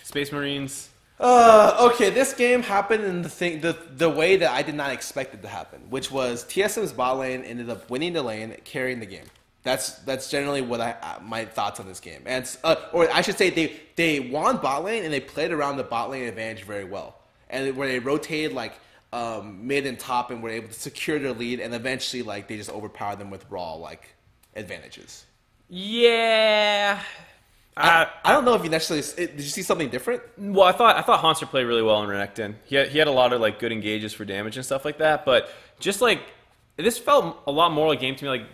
Space Marines. Okay, this game happened in the way that I did not expect it to happen, which was TSM's bot lane ended up winning the lane, carrying the game. That's generally what my thoughts on this game. And or I should say they won bot lane and they played around the bot lane advantage very well. And where they rotated like mid and top and were able to secure their lead, and eventually like they just overpowered them with raw like advantages. Yeah. I don't know if you necessarily did you see something different? Well, I thought Haunter played really well in Renekton. He had a lot of like good engages for damage and stuff like that. But just like this felt a lot more like a game to me. Like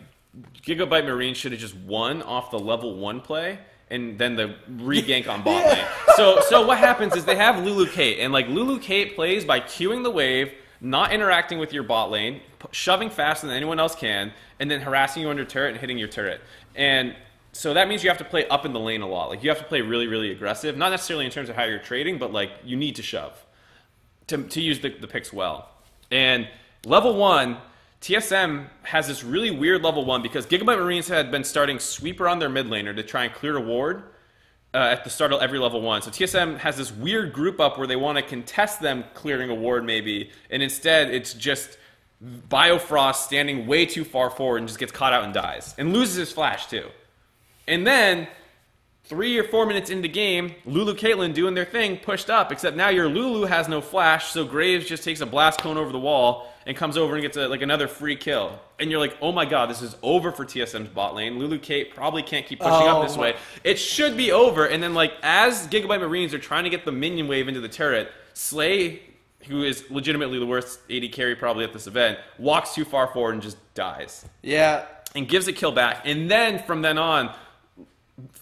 Gigabyte Marine should have just won off the level 1 play and then the re-gank on bot lane. So what happens is they have Lulu Kate, and like Lulu Kate plays by queuing the wave, not interacting with your bot lane, shoving faster than anyone else can, and then harassing you under turret and hitting your turret. And so that means you have to play up in the lane a lot. Like you have to play really, really aggressive. Not necessarily in terms of how you're trading, but like you need to shove to use the picks well. And level 1, TSM has this really weird level 1 because Gigabyte Marines had been starting Sweeper on their mid laner to try and clear a ward at the start of every level 1. So TSM has this weird group up where they want to contest them clearing a ward maybe, and instead it's just Biofrost standing way too far forward and just gets caught out and dies. And loses his flash too. And then 3 or 4 minutes into game, Lulu Caitlyn doing their thing, pushed up, except now your Lulu has no flash, so Graves just takes a blast cone over the wall and comes over and gets like another free kill. And you're like, oh my god, this is over for TSM's bot lane. Lulu Kate probably can't keep pushing up this way. It should be over. And then like as Gigabyte Marines are trying to get the minion wave into the turret, Slay, who is legitimately the worst AD carry probably at this event, walks too far forward and just dies. Yeah. And gives a kill back. And then from then on,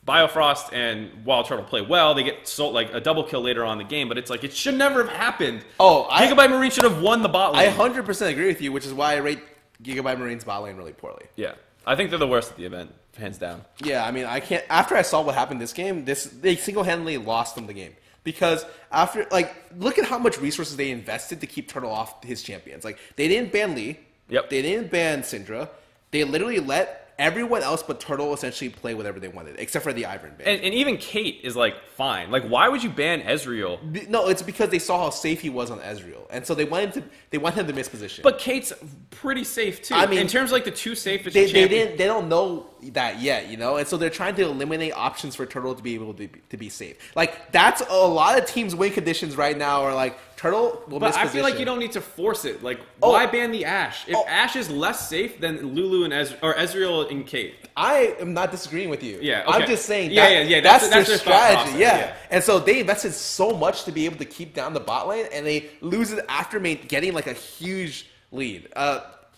Biofrost and Wild Turtle play well. They get like a double kill later on in the game, but it's like it should never have happened. Gigabyte Marine should have won the bot lane. I 100% agree with you, which is why I rate Gigabyte Marine's bot lane really poorly. Yeah, I think they're the worst at the event, hands down. Yeah, I mean, I can't. After I saw what happened this game, they single-handedly lost them the game because after look at how much resources they invested to keep Turtle off his champions. Like they didn't ban Lee. Yep. They didn't ban Syndra. They literally let everyone else but Turtle essentially play whatever they wanted, except for the Ivern ban. And even Kate is like fine. Like, why would you ban Ezreal? No, it's because they saw how safe he was on Ezreal, and so they want him to miss position. But Kate's pretty safe too. I mean, in terms of like the 2 safest they don't know that yet, you know, and so they're trying to eliminate options for Turtle to be able to be safe. Like that's a lot of teams' win conditions right now are like Turtle will miss position. But I feel like you don't need to force it. Like, why ban the Ashe? If Ashe is less safe than Lulu and Ezreal and Kate. I am not disagreeing with you. Yeah, okay. I'm just saying that's their strategy. Yeah. And so they invested so much to be able to keep down the bot lane, and they lose it after getting like a huge lead.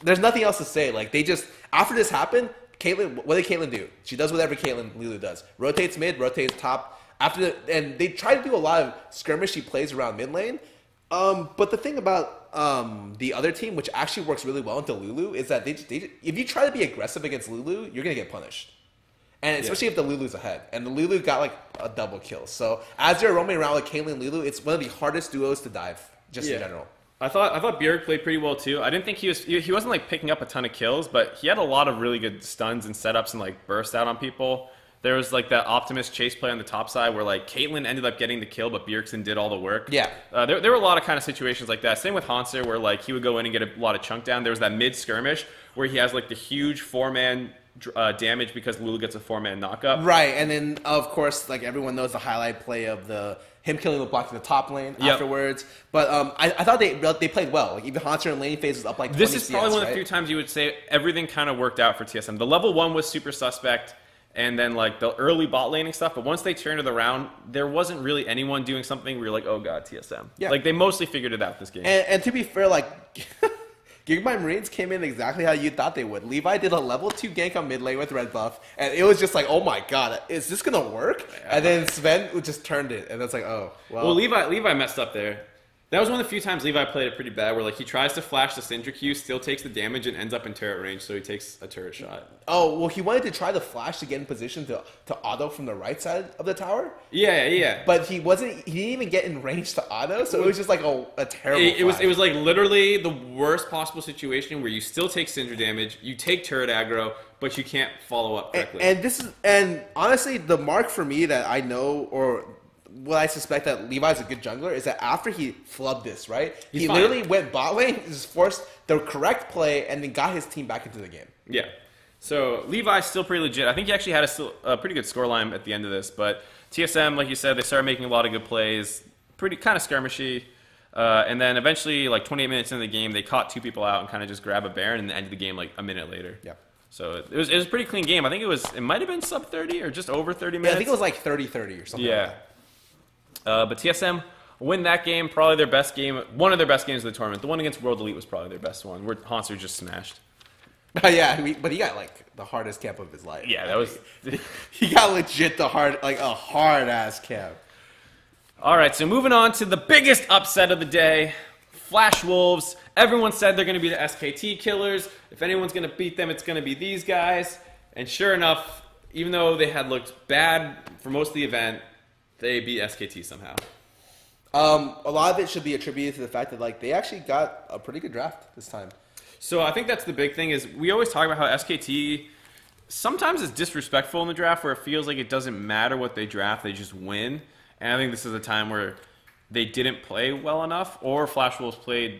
There's nothing else to say. Like they just after this happened, Caitlyn. What did Caitlyn do? She does whatever Lulu does. Rotates mid, rotates top. And they try to do a lot of skirmishy plays around mid lane. But the thing about the other team, which actually works really well into Lulu, is that if you try to be aggressive against Lulu, you're gonna get punished. And especially if the Lulu's ahead. And the Lulu got like a double kill. So as you're roaming around with Caitlyn and Lulu, it's one of the hardest duos to dive, just in general. I thought Bjerg played pretty well too. I didn't think he wasn't like picking up a ton of kills, but he had a lot of really good stuns and setups and like burst out on people. There was like that Optimus chase play on the top side where like Caitlyn ended up getting the kill, but Bjergsen did all the work. Yeah. There were a lot of kind of situations like that. Same with Haunter where like he would go in and get a lot of chunk down. There was that mid skirmish where he has like the huge 4-man damage because Lulu gets a 4-man knockup. Right, and then of course like everyone knows the highlight play of him killing the block in the top lane afterwards. But I thought they played well. Like even Haunter in lane phase was up like 20 This is probably one of the few times you would say everything kind of worked out for TSM. The level 1 was super suspect. And then, like, the early bot laning stuff. But once they turned it around, there wasn't really anyone doing something where you're like, oh, God, TSM. Yeah. Like, they mostly figured it out this game. And to be fair, like, Gigabyte Marines came in exactly how you thought they would. Levi did a level 2 gank on mid lane with red buff. And it was just like, oh, my God, is this going to work? Yeah. And then Sven just turned it. And it's like, oh, well. Well, Levi messed up there. That was one of the few times Levi played it pretty bad, where like he tries to flash the Syndra Q, still takes the damage, and ends up in turret range, so he takes a turret shot. Oh, well, he wanted to try the flash to get in position to auto from the right side of the tower. Yeah. But he didn't even get in range to auto, so it was just like a terrible It was like literally the worst possible situation where you still take Syndra damage, you take turret aggro, but you can't follow up correctly. And honestly, the mark for me that I know, or what I suspect that Levi's a good jungler is that after he flubbed this, right? He's he fine. literally went bot lane, just forced the correct play, and then got his team back into the game. Yeah. So Levi's still pretty legit. I think he actually had a pretty good scoreline at the end of this. But TSM, like you said, they started making a lot of good plays. Pretty kind of skirmishy. And then eventually, like 28 minutes into the game, they caught 2 people out and kind of just grabbed a Baron and ended the game like a minute later. Yeah. So it was a pretty clean game. I think it might have been sub 30 or just over 30 minutes. Yeah, I think it was like 30-30 or something like that. But TSM win that game, probably their best game, one of their best games of the tournament. The one against World Elite was probably their best one, where Hanser just smashed. Yeah, but he got like the hardest camp of his life. Yeah, that was... he got legit a hard-ass camp. All right, so moving on to the biggest upset of the day, Flash Wolves. Everyone said they're going to be the SKT killers. If anyone's going to beat them, it's going to be these guys. And sure enough, even though they had looked bad for most of the event, they beat SKT somehow. A lot of it should be attributed to the fact that like they actually got a pretty good draft this time. So I think that's the big thing is we always talk about how SKT sometimes is disrespectful in the draft where it feels like it doesn't matter what they draft, they just win. And I think this is a time where they didn't play well enough, or Flash Wolves played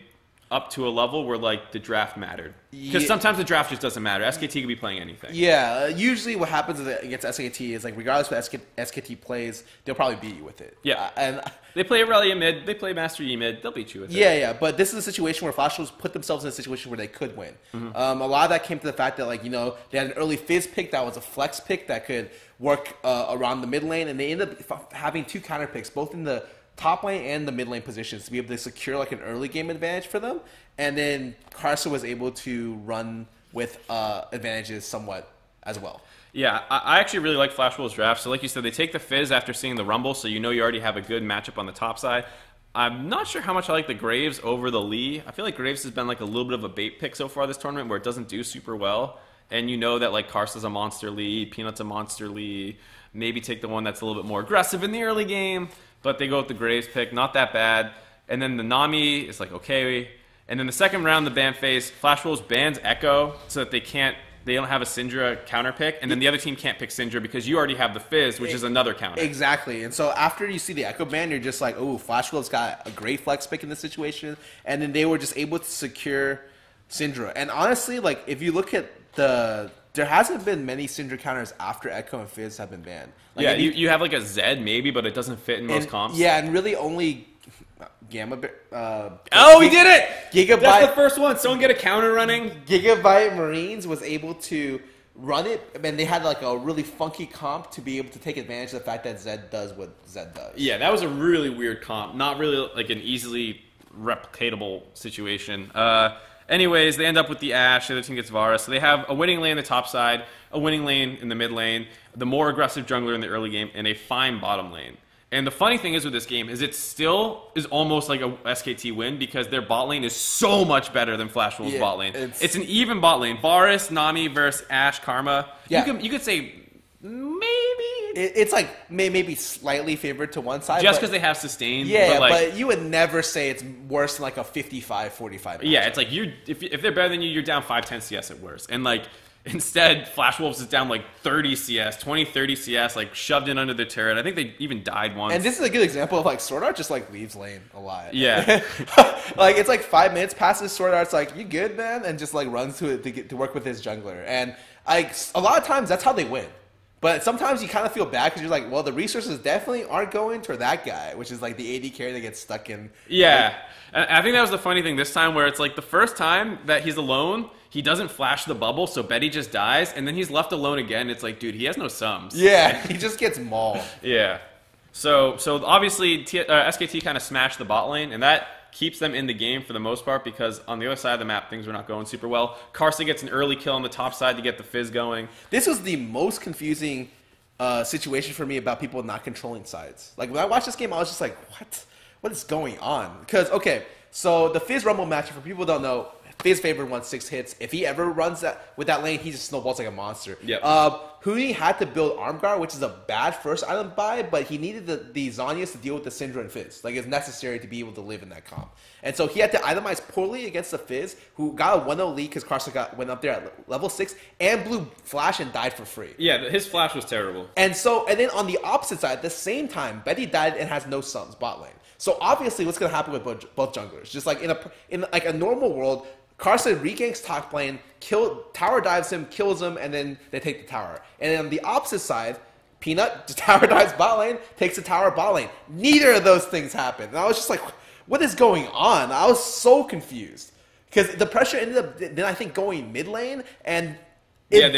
up to a level where like the draft mattered. Because sometimes the draft just doesn't matter. SKT could be playing anything. Yeah, usually what happens against SKT is like regardless of what SKT plays, they'll probably beat you with it. Yeah, and they play Aurelia mid, they play Master Yi mid, they'll beat you with it. Yeah, but this is a situation where Flash Wolves put themselves in a situation where they could win. Mm-hmm. A lot of that came to the fact that like they had an early Fizz pick that was a flex pick that could work around the mid lane, and they ended up having 2 counter picks, both in the top lane and the mid lane positions to be able to secure like an early game advantage for them. And then Carsa was able to run with advantages somewhat as well. Yeah, I actually really like Flash Wolves' draft. So like you said, they take the Fizz after seeing the Rumble, so you already have a good matchup on the top side. I'm not sure how much I like the Graves over the Lee. I feel like Graves has been like a little bit of a bait pick so far this tournament where it doesn't do super well. And you know that like Carsa's a monster Lee, Peanut's a monster Lee. Maybe take the one that's a little bit more aggressive in the early game. But they go with the Graves pick, not that bad. And then the Nami is like, okay. And then the second round, the ban phase, Flash Wolves bans Echo so that they don't have a Syndra counter pick. And then the other team can't pick Syndra because you already have the Fizz, which is another counter. Exactly. And so after you see the Echo ban, you're just like, oh, Flash Wolves got a great flex pick in this situation. And then they were just able to secure Syndra. And honestly, like if you look at there hasn't been many Syndra counters after Echo and Fizz have been banned. Like, yeah, you have like a Zed maybe, but it doesn't fit in most comps. Yeah, and really only Gamma. We did it! Gigabyte. That's the first one. Someone get a counter running. Gigabyte Marines was able to run it, and they had like a really funky comp to be able to take advantage of the fact that Zed does what Zed does. Yeah, that was a really weird comp. Not really like an easily replicatable situation. Anyways, they end up with the Ashe. The other team gets Varus. So they have a winning lane on the top side, a winning lane in the mid lane, the more aggressive jungler in the early game, and a fine bottom lane. And the funny thing is with this game is it still is almost like a SKT win because their bot lane is so much better than Flash Wolves' bot lane. It's an even bot lane. Varus, Nami versus Ashe, Karma. Yeah. You could say maybe... It's like maybe slightly favored to one side. Just because they have sustained. Yeah, but you would never say it's worse than like a 55-45. Yeah, it's like if they're better than you, you're down 5-10 CS at worst. And like instead, Flash Wolves is down like 30 CS, 20-30 CS, like shoved in under the turret. I think they even died once. And this is a good example of like Sword Art just like leaves lane a lot. Yeah. Like it's like 5 minutes passes Sword Art's like, you good, man? And just like runs to it to work with his jungler. And like a lot of times that's how they win. But sometimes you kind of feel bad because you're like, well, the resources definitely aren't going toward that guy, which is like the AD carry that gets stuck in. Yeah. And I think that was the funny thing this time where it's like the first time that he's alone, he doesn't flash the bubble, so Betty just dies, and then he's left alone again. It's like, dude, he has no sums. Yeah, he just gets mauled. Yeah. So obviously SKT kind of smashed the bot lane, and that keeps them in the game for the most part because on the other side of the map, things were not going super well. Karsa gets an early kill on the top side to get the Fizz going. This was the most confusing situation for me about people not controlling sides. Like, when I watched this game, I was just like, what is going on? Because, okay, so the Fizz Rumble matchup, for people who don't know, Fizz favored 1-6 hits. If he ever runs that with that lane, he just snowballs like a monster. Yep. Huni had to build Arm Guard, which is a bad first item buy, but he needed the Zhonya's to deal with the Syndra and Fizz. Like, it's necessary to be able to live in that comp. And so he had to itemize poorly against the Fizz, who got a 1-0 lead because Karsa went up there at level 6 and blew Flash and died for free. Yeah, his Flash was terrible. And then on the opposite side, at the same time, Betty died and has no sums bot lane. So obviously, what's going to happen with both junglers? Just like in like a normal world, Karsa reganks top lane, tower dives him, kills him, and then they take the tower. And then on the opposite side, Peanut just tower dives bot lane, takes the tower bot lane. Neither of those things happened. And I was just like, what is going on? I was so confused. Because the pressure ended up then I think going mid lane and yeah,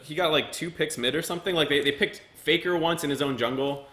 he got like 2 picks mid or something. Like they picked Faker once in his own jungle,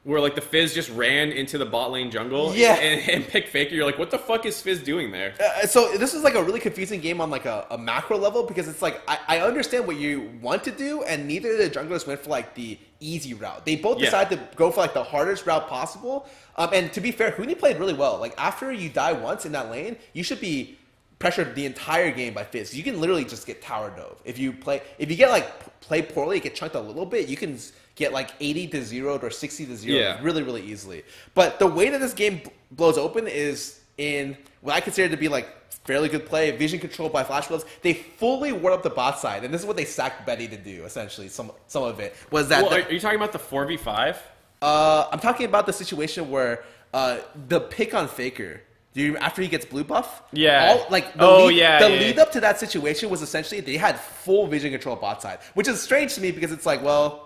where like the Fizz just ran into the bot lane jungle and picked Faker. You're like, what the fuck is Fizz doing there? So this is like a really confusing game on like a macro level, because it's like I understand what you want to do, and neither of the junglers went for like the easy route. They both decided to go for like the hardest route possible. And to be fair, Huni played really well. Like after you die once in that lane, you should be pressured the entire game by Fizz. You can literally just get tower dove. If you get like play poorly, get chunked a little bit, you can get like 80 to 0 or 60 to 0 really, really easily. But the way that this game blows open is in what I consider to be like fairly good play, vision control by Flash Wolves. They fully ward up the bot side, and this is what they sacked Betty to do, essentially. Some of it was that... Well, are you talking about the 4v5? I'm talking about the situation where the pick on Faker... after he gets blue buff, the lead up to that situation was essentially they had full vision control bot side, which is strange to me because it's like, well,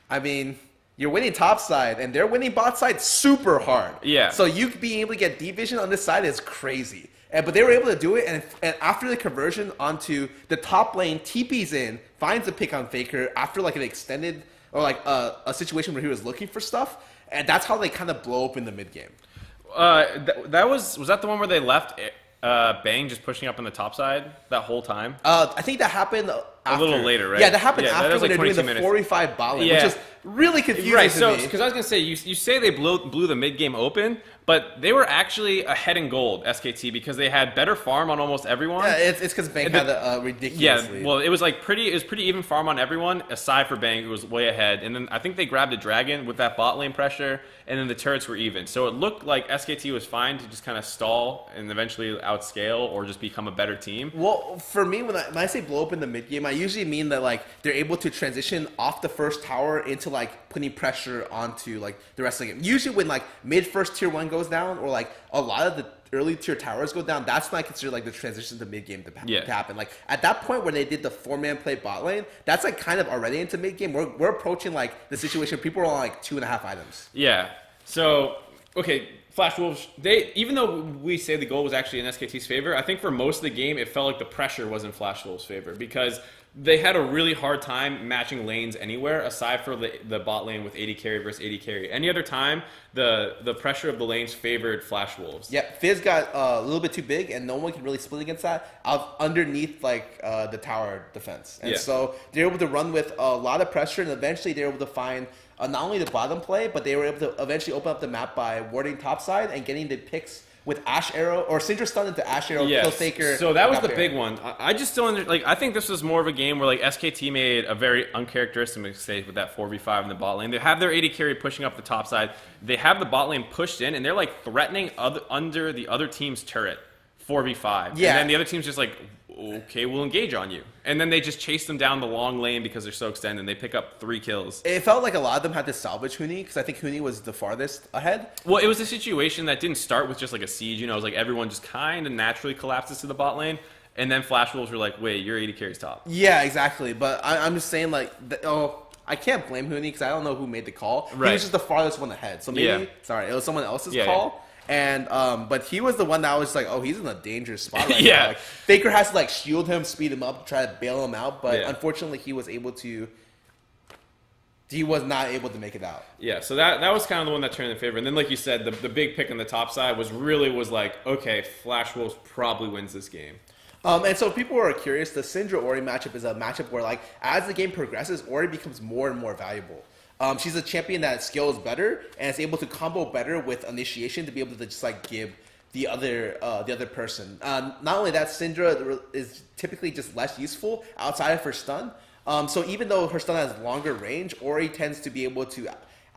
I mean, you're winning top side and they're winning bot side super hard. Yeah. So you being able to get deep vision on this side is crazy. But they were able to do it, and after the conversion onto the top lane, TP's in, finds a pick on Faker after like an extended or like a situation where he was looking for stuff, and that's how they kind of blow up in the mid game. Was that the one where they left Bang just pushing up on the top side that whole time? I think that happened after. A little later, right? Yeah, that happened after when they're doing the 4v5 bot lane, which is really confusing to me. Because I was going to say, you say they blew the mid game open, but they were actually ahead in gold, SKT, because they had better farm on almost everyone. Yeah, it's because Bang had a ridiculous lead. Well, it was pretty even farm on everyone, aside for Bang, who was way ahead. And then I think they grabbed a dragon with that bot lane pressure, and then the turrets were even. So it looked like SKT was fine to just kind of stall and eventually outscale or just become a better team. Well, for me, when I say blow up in the mid game, I usually mean that like they're able to transition off the first tower into like putting pressure onto like the rest of the game. Usually when like mid first tier 1 goes down, or like a lot of the early tier towers go down, that's when I consider like the transition to mid game to happen. Like at that point where they did the 4-man play bot lane, that's like kind of already into mid game. We're approaching like the situation people are on like 2.5 items. Yeah. So okay, Flash Wolves, even though we say the goal was actually in SKT's favor, I think for most of the game it felt like the pressure was in Flash Wolves' favor, because they had a really hard time matching lanes anywhere aside for the bot lane with 80 carry versus 80 carry. Any other time, the pressure of the lanes favored Flash Wolves. Yeah, Fizz got a little bit too big, and no one can really split against that underneath like the tower defense. And so they're able to run with a lot of pressure, and eventually they're able to find not only the bottom play, but they were able to eventually open up the map by warding topside and getting the picks with Ash Arrow, or Syndra stun into Ash Arrow, kill Faker. So that was the big one. I just still I think this was more of a game where like SKT made a very uncharacteristic mistake with that 4v5 in the bot lane. They have their 80 carry pushing up the top side. They have the bot lane pushed in, and they're like threatening under the other team's turret 4v5. Yeah. And then the other team's just like, okay, we'll engage on you. And then they just chase them down the long lane because they're so extended, and they pick up 3 kills. It felt like a lot of them had to salvage Huni, because I think Huni was the farthest ahead. Well, it was a situation that didn't start with just like a siege. You know, it was like everyone just kind of naturally collapses to the bot lane. And then Flash Wolves were like, wait, your 80 carries top. Yeah, exactly. But I'm just saying, like, I can't blame Huni because I don't know who made the call. Right. He was just the farthest one ahead. So maybe, it was someone else's call. Yeah. And but he was the one that was like, oh, he's in a dangerous spot right now. Like, Faker has to like shield him, speed him up, try to bail him out. But unfortunately, he was not able to make it out. Yeah, so that was kind of the one that turned in favor. And then, like you said, the big pick on the top side was like, okay, Flash Wolves probably wins this game. And so people were curious. The Syndra Ori matchup is a matchup where like as the game progresses, Ori becomes more and more valuable. She's a champion that scales better and is able to combo better with initiation to be able to just like give the other person. Not only that, Syndra is typically just less useful outside of her stun. So even though her stun has longer range, Ori tends to be able to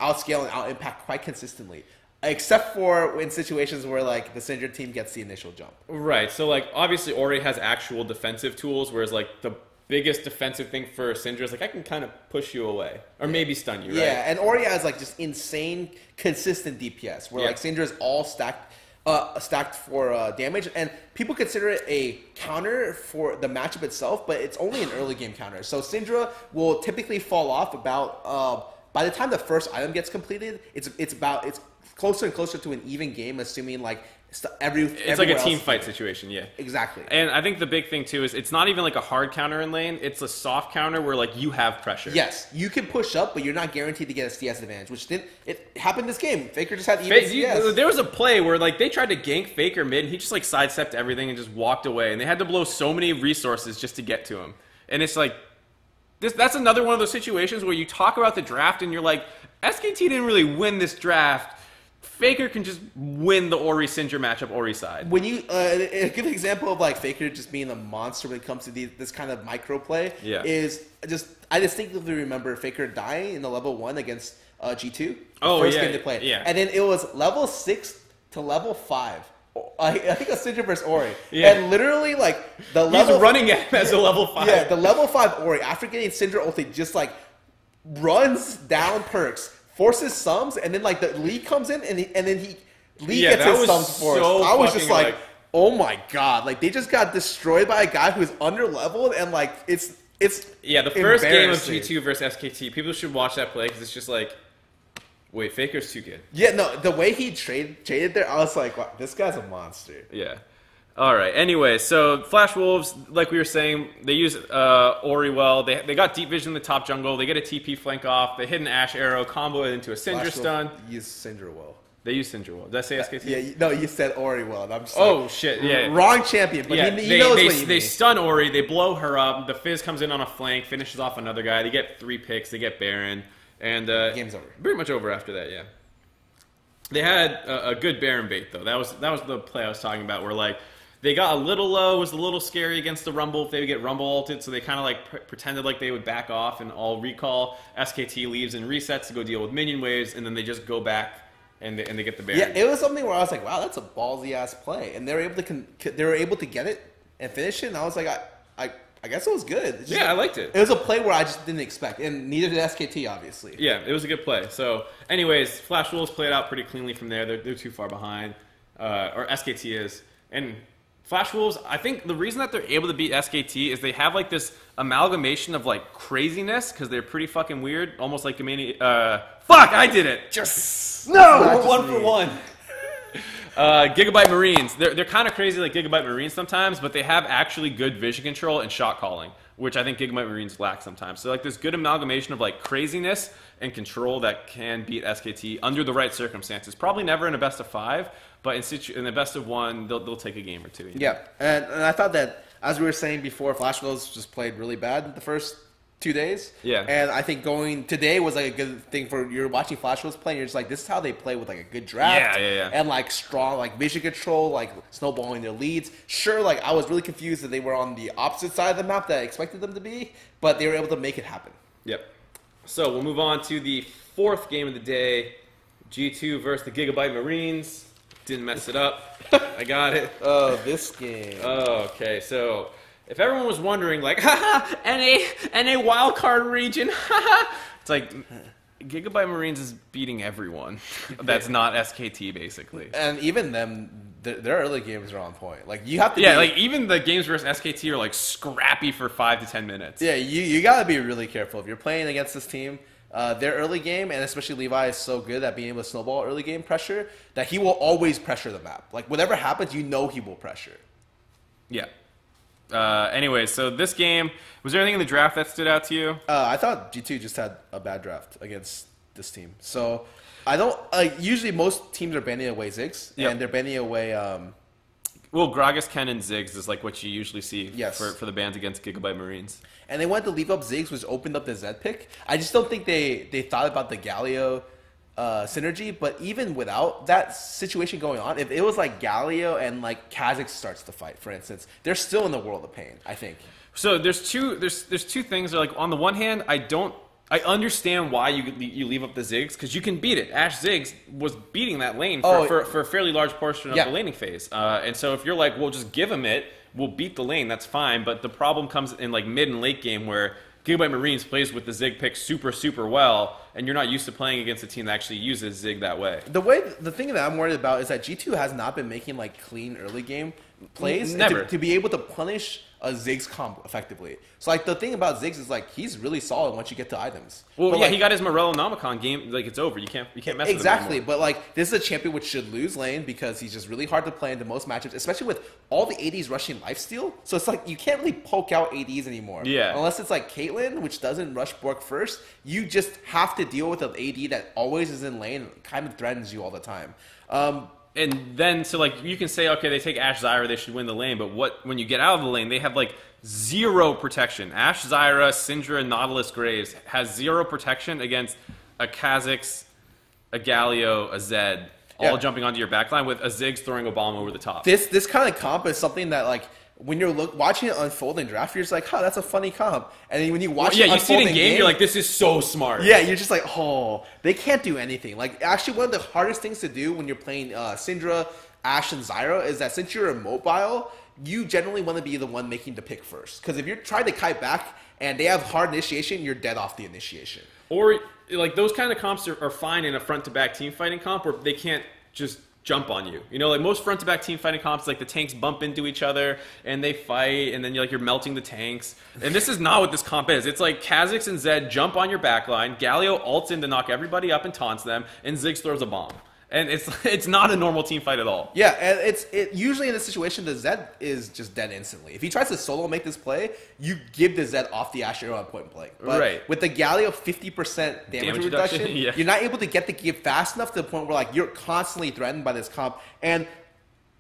outscale and out-impact quite consistently. Except for in situations where, like, the Syndra team gets the initial jump. Right. So, like, obviously Ori has actual defensive tools, whereas, like, the biggest defensive thing for Syndra is, like, I can kind of push you away. Or maybe stun you, right? Yeah, and Ori has, like, just insane, consistent DPS, where, like, Syndra is all stacked for damage, and people consider it a counter for the matchup itself, but it's only an early game counter. So Syndra will typically fall off about by the time the first item gets completed, it's closer and closer to an even game, assuming like it's like a team fight situation, yeah. Exactly. And I think the big thing too is it's not even like a hard counter in lane, it's a soft counter where like you have pressure. Yes, you can push up, but you're not guaranteed to get a CS advantage, which it happened this game. Faker just had even CS. There was a play where like they tried to gank Faker mid and he just like sidestepped everything and just walked away, and they had to blow so many resources just to get to him. And it's like that's another one of those situations where you talk about the draft and you're like, SKT didn't really win this draft. Faker can just win the Ori Syndra matchup Ori side. When you a good example of like Faker just being a monster when it comes to this kind of micro play is just I distinctly remember Faker dying in the level 1 against G2. First game they played. Yeah. And then it was level 6 to level 5. I think a Syndra versus Ori. Yeah. And literally like the level he's running at him as a level 5. Yeah, the level 5 Ori after getting Syndra ulti just like runs down perks. Forces sums, and then like the lead comes in, and then Lee gets his sums forced. I was just like, oh my god! Like they just got destroyed by a guy who's under leveled, and like it's the first game of G2 versus SKT. People should watch that play because it's just like, wait, Faker's too good. Yeah, no, the way he traded there, I was like, wow, this guy's a monster. Yeah. All right. Anyway, so Flash Wolves, like we were saying, they use Ori well. They got deep vision in the top jungle. They get a TP flank off. They hit an Ashe arrow, combo it into a Syndra stun. Use Syndra well. They use Syndra well. Did I say SKT? Yeah. No, you said Ori well. And I'm just like, shit. Yeah. Wrong champion. But yeah, he knows what you mean. They stun Ori. They blow her up. The Fizz comes in on a flank, finishes off another guy. They get 3 picks. They get Baron, and game's over. Pretty much over after that. Yeah. They had a good Baron bait though. That was the play I was talking about. Where like. They got a little low, was a little scary against the Rumble if they would get Rumble ulted, so they kind of like pretended like they would back off and all recall. SKT leaves and resets to go deal with minion waves, and then they just go back and they get the Baron. Yeah, it was something where I was like, wow, that's a ballsy ass play, and they were able to get it and finish it, and I was like, I guess it was good. I liked it. It was a play where I just didn't expect, and neither did SKT, obviously. Yeah, it was a good play. So, anyways, Flash Wolves played out pretty cleanly from there. They're too far behind, or SKT is, and Flash Wolves, I think the reason that they're able to beat SKT is they have like this amalgamation of like craziness because they're pretty fucking weird, almost like Fuck, I did it. Just no, we're 1 for 1. Gigabyte Marines, they're kind of crazy like Gigabyte Marines sometimes, but they have actually good vision control and shot calling, which I think Gigabyte Marines lack sometimes. So like this good amalgamation of like craziness and control that can beat SKT under the right circumstances. Probably never in a best of 5. But in the best of 1, they'll take a game or 2. Yeah, and I thought that, as we were saying before, Flash Wolves just played really bad the first 2 days. Yeah. And I think going today was like a good thing for you're watching Flash Wolves play, and you're just like, this is how they play with like a good draft. Yeah. And like strong like vision control, like snowballing their leads. Sure, like I was really confused that they were on the opposite side of the map that I expected them to be, but they were able to make it happen. Yep. So we'll move on to the 4th game of the day, G2 versus the Gigabyte Marines. Didn't mess it up. I got it. Oh, this game. Oh, okay. So, if everyone was wondering, like, haha, NA wildcard region, haha. It's like, Gigabyte Marines is beating everyone. That's not SKT, basically. And even them, their early games are on point. Like, you have to like, even the games versus SKT are, like, scrappy for 5 to 10 minutes. Yeah, you gotta be really careful. If you're playing against this team, their early game, and especially Levi, is so good at being able to snowball early game pressure that he will always pressure the map. Like, whatever happens, you know he will pressure. Yeah. Anyway, so this game, was there anything in the draft that stood out to you? I thought G2 just had a bad draft against this team. So, I don't... usually, most teams are banning away Ziggs, and they're banning away... Well, Gragas, Ken, and Ziggs is like what you usually see for the bans against Gigabyte Marines. And they wanted to leave up Ziggs, which opened up the Zed pick. I just don't think they thought about the Galio synergy, but even without that situation going on, if it was like Galio and like Kha'Zix starts to fight, for instance, they're still in the world of pain, I think. So there's two things. Like, on the one hand, I understand why you leave up the Ziggs, because you can beat it. Ashe Ziggs was beating that lane for a fairly large portion of the laning phase. And so if you're like, well, just give him it, we'll beat the lane, that's fine. But the problem comes in like mid and late game where Gigabyte Marines plays with the Zig pick super, super well, and you're not used to playing against a team that actually uses Zig that way. The thing that I'm worried about is that G2 has not been making like clean early game plays to be able to punish a Ziggs comp effectively. So like the thing about Ziggs is like he's really solid once you get to items. Well, but, yeah, like, he got his Morello Nomicon game, like it's over. You can't mess with him exactly. anymore. But like this is a champion which should lose lane because he's just really hard to play into most matchups, especially with all the ADs rushing lifesteal. So it's like you can't really poke out ADs anymore. Yeah. Unless it's like Caitlyn, which doesn't rush Bork first. You just have to deal with an AD that always is in lane and kind of threatens you all the time. And then, so like you can say, okay, they take Ashe Zyra, they should win the lane. But when you get out of the lane, they have like 0 protection. Ashe Zyra, Syndra, Nautilus, Graves has 0 protection against a Kha'Zix, a Galio, a Zed, all jumping onto your backline with a Ziggs throwing a bomb over the top. This kind of comp is something that like when you're watching it unfold in draft, you're just like, oh, that's a funny comp. And then when you watch it you see it in game, you're like, this is so smart. Yeah, you're just like, oh, they can't do anything. Like, actually, one of the hardest things to do when you're playing Syndra, Ashe, and Zyra is that since you're immobile, you generally want to be the one making the pick first. Because if you're trying to kite back and they have hard initiation, you're dead off the initiation. Or, like, those kind of comps are fine in a front-to-back team fighting comp where they can't just jump on you. You know, like most front-to-back team fighting comps, like the tanks bump into each other and they fight, and then you're melting the tanks. And this is not what this comp is. It's like Kha'Zix and Zed jump on your backline, Galio ults in to knock everybody up and taunts them, and Ziggs throws a bomb. And it's not a normal team fight at all. Yeah, and usually in this situation, the Zed is just dead instantly. If he tries to solo make this play, you give the Zed off the Ashe arrow at point blank. But with the Galio 50% damage reduction, you're not able to get the give fast enough to the point where like you're constantly threatened by this comp. And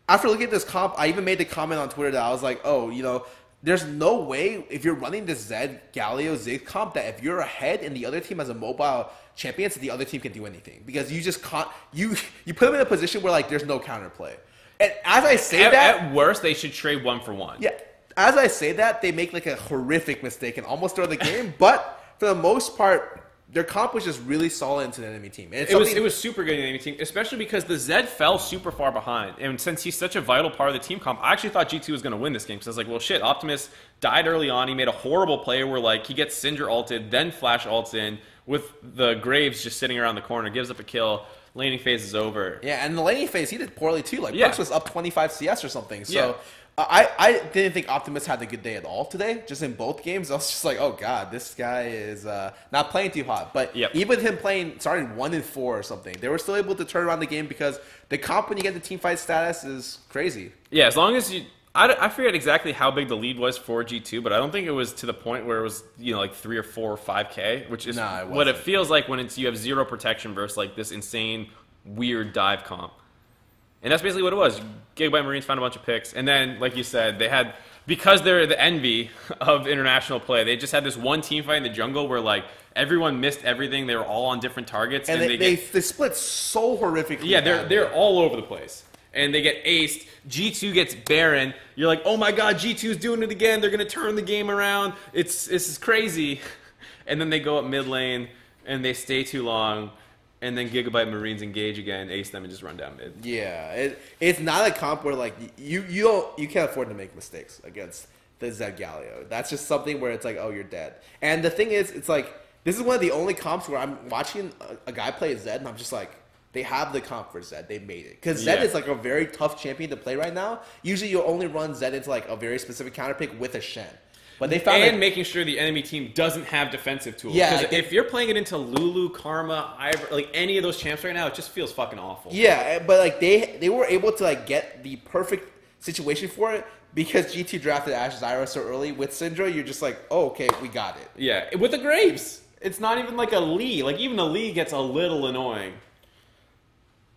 after looking at this comp, I even made the comment on Twitter that I was like, oh, you know, there's no way if you're running this Zed, Galio, Ziggs comp that if you're ahead and the other team has a mobile champion, so the other team can do anything. Because you just can't, you put them in a position where like there's no counterplay. And as I say at worst, they should trade 1 for 1. Yeah. As I say that, they make like a horrific mistake and almost throw the game. But for the most part, their comp was just really solid into the enemy team. And it was super good in the enemy team, especially because the Zed fell super far behind. And since he's such a vital part of the team comp, I actually thought G2 was going to win this game. Because I was like, well, shit, Optimus died early on. He made a horrible play where like he gets Syndra ulted, then Flash ults in with the Graves just sitting around the corner, gives up a kill. Laning phase is over. Yeah, and the laning phase, he did poorly too. Like, Brooks was up 25 CS or something. So I didn't think Optimus had a good day at all today, just in both games. I was just like, oh, God, this guy is not playing too hot. But even him starting 1-4 or something, they were still able to turn around the game because the comp when you get the team fight status is crazy. Yeah, as long as you... I forget exactly how big the lead was for G2, but I don't think it was to the point where it was, you know, like 3 or 4 or 5K, which is what it feels like when you have 0 protection versus like this insane, weird dive comp. And that's basically what it was. Gigabyte Marines found a bunch of picks, and then, like you said, they had, because they're the envy of international play, they just had this one team fight in the jungle where like everyone missed everything. They were all on different targets, and they split so horrifically. Yeah, they're all over the place. And they get aced. G2 gets Baron. You're like, oh my god, G2's doing it again. They're going to turn the game around. This is crazy. And then they go up mid lane, and they stay too long. And then Gigabyte Marines engage again, ace them, and just run down mid. Yeah, it's not a comp where like you can't afford to make mistakes against the Zed Galio. That's just something where it's like, oh, you're dead. And the thing is, it's like, this is one of the only comps where I'm watching a guy play Zed, and I'm just like, they have the comp for Zed. They made it. Because Zed is like a very tough champion to play right now. Usually you'll only run Zed into like a very specific counter pick with a Shen. But they found making sure the enemy team doesn't have defensive tools. Yeah, because if you're playing it into Lulu, Karma, Ivor, like any of those champs right now, it just feels fucking awful. Yeah, but like they were able to like get the perfect situation for it because G2 drafted Ashe Zyra so early. With Syndra, you're just like, oh, okay, we got it. Yeah, with the Graves, it's not even like a Lee. Like even the Lee gets a little annoying.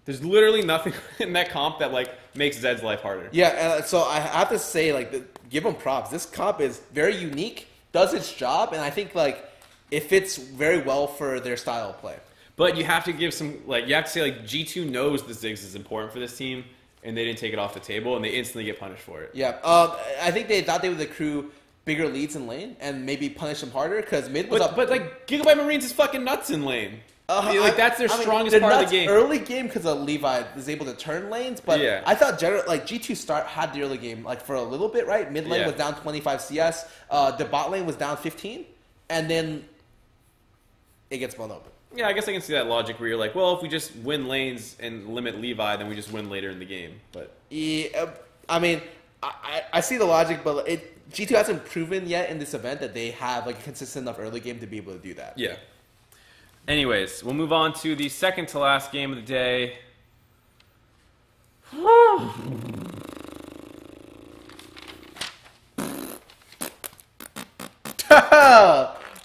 There's literally nothing in that comp that like makes Zed's life harder. Yeah, so I have to say, like, give him props. This comp is very unique, does its job, and I think like it fits very well for their style of play. But you have to give some, like, you have to say, like, G2 knows the Ziggs is important for this team, and they didn't take it off the table, and they instantly get punished for it. Yeah, I think they thought they would accrue bigger leads in lane and maybe punish them harder because mid was up. But like, Gigabyte Marines is fucking nuts in lane. That's their strongest part of the game. Early game because Levi is able to turn lanes, but I thought G2 had the early game like for a little bit, right? Mid lane was down 25 CS, the bot lane was down 15, and then it gets blown open. Yeah, I guess I can see that logic where you're like, well, if we just win lanes and limit Levi, then we just win later in the game. But yeah, I mean, I see the logic, but G2 hasn't proven yet in this event that they have like a consistent enough early game to be able to do that. Yeah. Anyways, we'll move on to the second to last game of the day.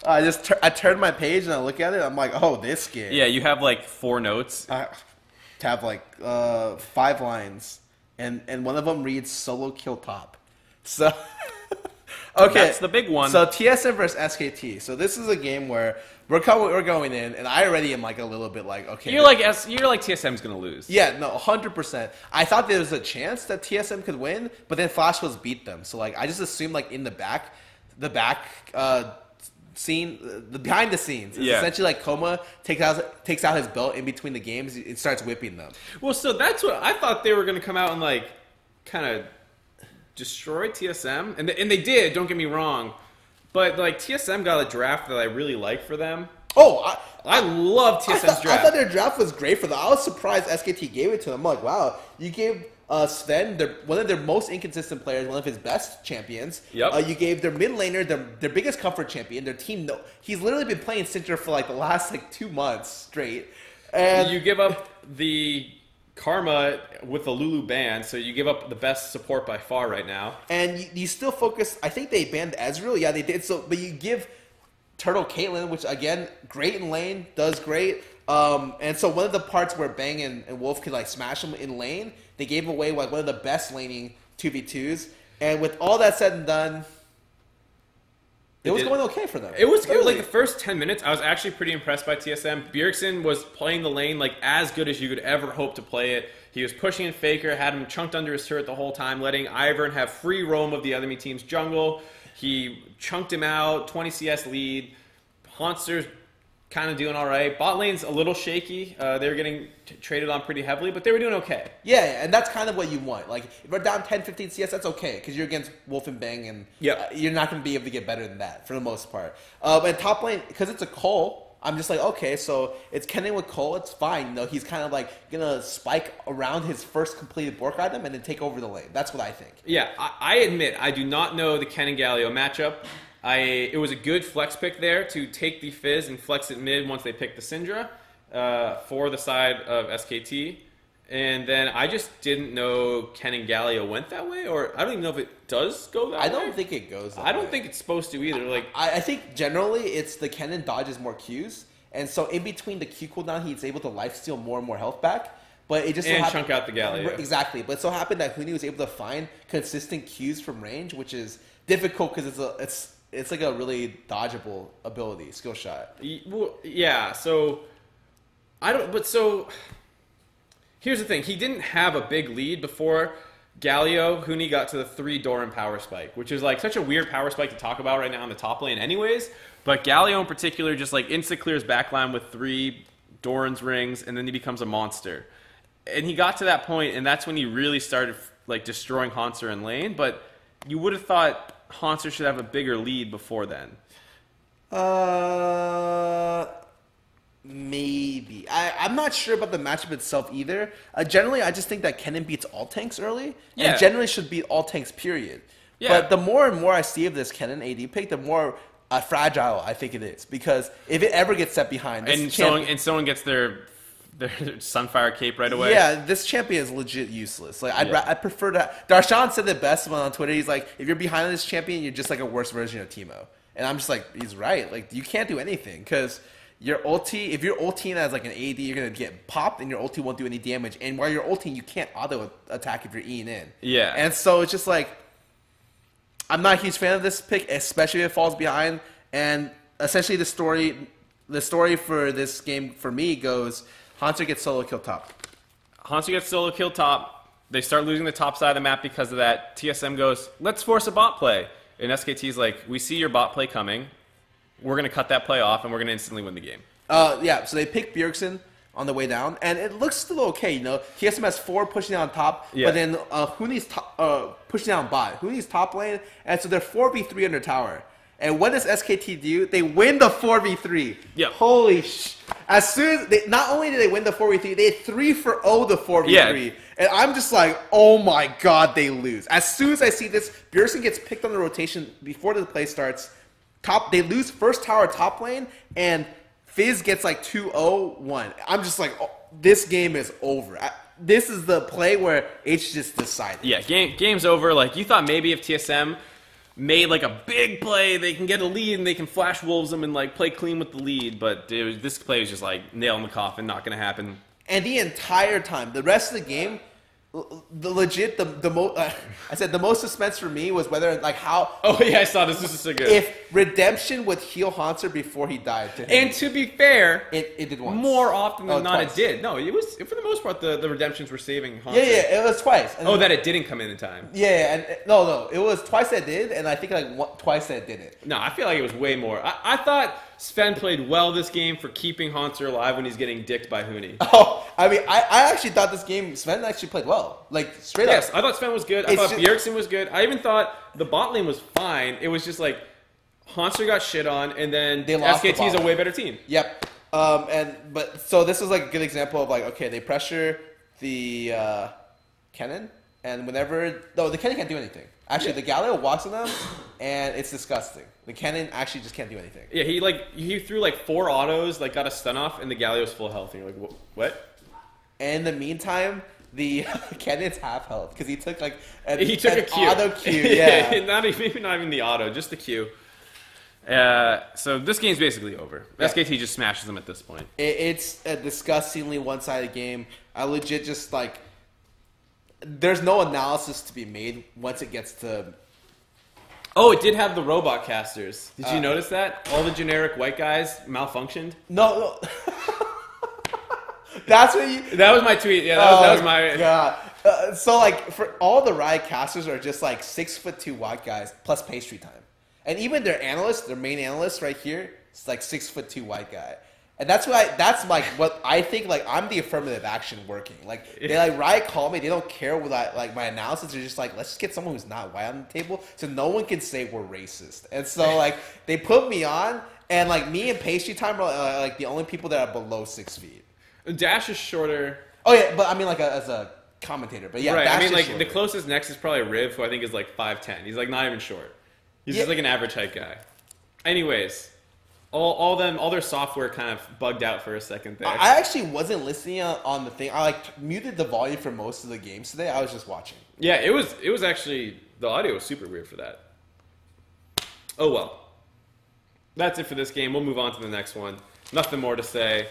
I turned my page and I look at it. I'm like, oh, this game. Yeah, you have like 4 notes. I have like 5 lines, and one of them reads solo kill top. So okay, that's the big one. So TSM versus SKT. So this is a game where we're going in, and I already am like a little bit like, okay, you're like TSM's gonna lose. Yeah, no, 100%. I thought there was a chance that TSM could win, but then Flash was beat them. So like I just assumed like in the back scene, the behind the scenes, it's essentially like Coma takes out his belt in between the games and starts whipping them. Well, so that's what I thought they were gonna come out and like kind of destroy TSM, and they did. Don't get me wrong, but like TSM got a draft that I really like for them. Oh, I love TSM's draft. I thought their draft was great for them. I was surprised SKT gave it to them. I'm like, wow, you gave Sven, one of their most inconsistent players, one of his best champions. Yep. You gave their mid laner, their biggest comfort champion, their team. He's literally been playing Cinder for like the last like 2 months straight. And you give up the Karma with the Lulu ban, so you give up the best support by far right now. And you still focus. I think they banned Ezreal. Yeah, they did. So, but you give Turtle Caitlyn, which again, great in lane, does great. And so one of the parts where Bang and Wolf could like smash them in lane, they gave away like one of the best laning 2v2s. And with all that said and done, it was going okay for them. It was like the first 10 minutes, I was actually pretty impressed by TSM. Bjergsen was playing the lane like as good as you could ever hope to play it. He was pushing in Faker, had him chunked under his turret the whole time, letting Ivern have free roam of the enemy team's jungle. He chunked him out, 20 CS lead. Monsters kind of doing all right. Bot lane's a little shaky. They were getting traded on pretty heavily, but they were doing okay. Yeah, and that's kind of what you want. Like, if we're down 10, 15 CS, that's okay, because you're against Wolf and Bang, and you're not going to be able to get better than that, for the most part. And top lane, because it's a Cole, I'm just like, okay, so it's Kennen with Cole, it's fine. You know, he's kind of like going to spike around his first completed Bork item and then take over the lane. That's what I think. Yeah, I admit, I do not know the Kennen Galio matchup. It was a good flex pick there to take the Fizz and flex it mid once they picked the Syndra for the side of SKT. And then I just didn't know Kennen Galio went that way, or I don't even know if it does go that way. I don't think it goes that way. I don't think it's supposed to either. Like I think generally it's the Kennen dodges more Qs, and so in between the Q cooldown he's able to lifesteal more and more health back. But it just and chunk out the Galio. Exactly. But it so happened that Huni was able to find consistent Qs from range, which is difficult because it's like a really dodgeable ability, skill shot. Well, yeah, so here's the thing. He didn't have a big lead before Galio. Huni got to the 3 Doran power spike, which is like such a weird power spike to talk about right now in the top lane anyways. But Galio in particular just like insta-clears backline with 3 Doran's rings, and then he becomes a monster. And he got to that point, and that's when he really started like destroying Haunter in lane. But you would have thought Haunter should have a bigger lead before then. Maybe. I'm not sure about the matchup itself either. Generally, I just think that Kennen beats all tanks early, and generally should beat all tanks, period. Yeah. But the more and more I see of this Kennen AD pick, the more fragile I think it is. Because if it ever gets set behind... someone gets their Sunfire cape right away. Yeah, this champion is legit useless. Like I prefer that. Darshan said it best on Twitter. He's like, if you're behind this champion, you're just like a worse version of Teemo. And I'm just like, he's right. Like you can't do anything because your ulti. If you're ulting as like an AD, you're gonna get popped, and your ulti won't do any damage. And while you're ulting, you can't auto attack if you're E'ing in. Yeah. And so it's just like, I'm not a huge fan of this pick, especially if it falls behind. And essentially, the story the story for this game for me goes: Hauntzer gets solo kill top. Hauntzer gets solo kill top. They start losing the top side of the map because of that. TSM goes, let's force a bot play. And SKT's like, we see your bot play coming. We're going to cut that play off, and we're going to instantly win the game. Yeah, so they pick ᵐᵉᵐᵉ on the way down, and it looks still okay, you know. TSM has 4 pushing down top, but then Huni's pushing down bot. Huni's top lane, and so they're 4v3 under tower. And what does SKT do? They win the 4v3. Yeah. Holy sh! As soon as they, not only did they win the 4v3, they 3-0 the 4v3. Yeah. And I'm just like, oh my god, they lose. As soon as I see this, ᵐᵉᵐᵉ gets picked on the rotation before the play starts. They lose first tower top lane, and Fizz gets like 2-0-1. I'm just like, oh, this game is over. This is the play where H just decided. Yeah, game's over. Like, you thought maybe if TSM made like a big play, they can get a lead and they can flash wolves them and like play clean with the lead. But this play was just like nail in the coffin, not going to happen. And the entire time, the rest of the game, the most suspense for me was whether like how. Oh yeah, I saw this. This is so good. If Redemption would heal Hauntzer before he died to him. And to be fair, it did once. More often than not, it did. No, it was for the most part the Redemptions were saving Hauntzer. Yeah, it was twice. And that it didn't come in time. Yeah, and no, it was twice that it did, and I think like twice that it didn't. No, I feel like it was way more. I thought Sven played well this game for keeping Hauntzer alive when he's getting dicked by Huni. Oh, I mean, I actually thought this game Sven actually played well, like straight up. Yes, I thought Sven was good. I thought ᵐᵉᵐᵉ was good. I even thought the bot lane was fine. It was just like Hauntzer got shit on, and then SKT is a way better team. Yep. So this is like a good example of like, okay, they pressure the Kennen, and the Kennen can't do anything. Actually, the Galio walks on them, and it's disgusting. The Kennen actually just can't do anything. Yeah, he threw like 4 autos, like got a stun off, and the Galio's full health. And you're like, what? And in the meantime, the Kennen's half health because he took like a Q. Auto Q. Yeah, maybe not even the auto, just the Q. So this game's basically over. Yeah. SKT just smashes them at this point. It's a disgustingly one-sided game. I legit just like, there's no analysis to be made once it gets to. Oh, it did have the robot casters. Did you notice that? All the generic white guys malfunctioned? No. That's what you. That was my tweet. Yeah, that was my. God. So like, for all the Riot casters are just like 6'2" white guys plus pastry time, and even their analyst, their main analyst right here, is like 6'2" white guy. And that's like what I think, like, I'm the affirmative action working. Like, they like Riot call me, they don't care what like my analysis. They're just like, let's just get someone who's not white on the table so no one can say we're racist. And so like they put me on, and like me and Pastry Time are like the only people that are below 6 feet. Dash is shorter. Oh yeah, but I mean like as a commentator. But yeah, right. Dash I mean like shorter. The closest next is probably Riv, who I think is like 5'10". He's like not even short. He's just like an average height guy. Anyways. All their software kind of bugged out for a second there. I actually wasn't listening on the thing. I like muted the volume for most of the games today. I was just watching. Yeah, it was actually, the audio was super weird for that. Oh well. That's it for this game. We'll move on to the next one. Nothing more to say.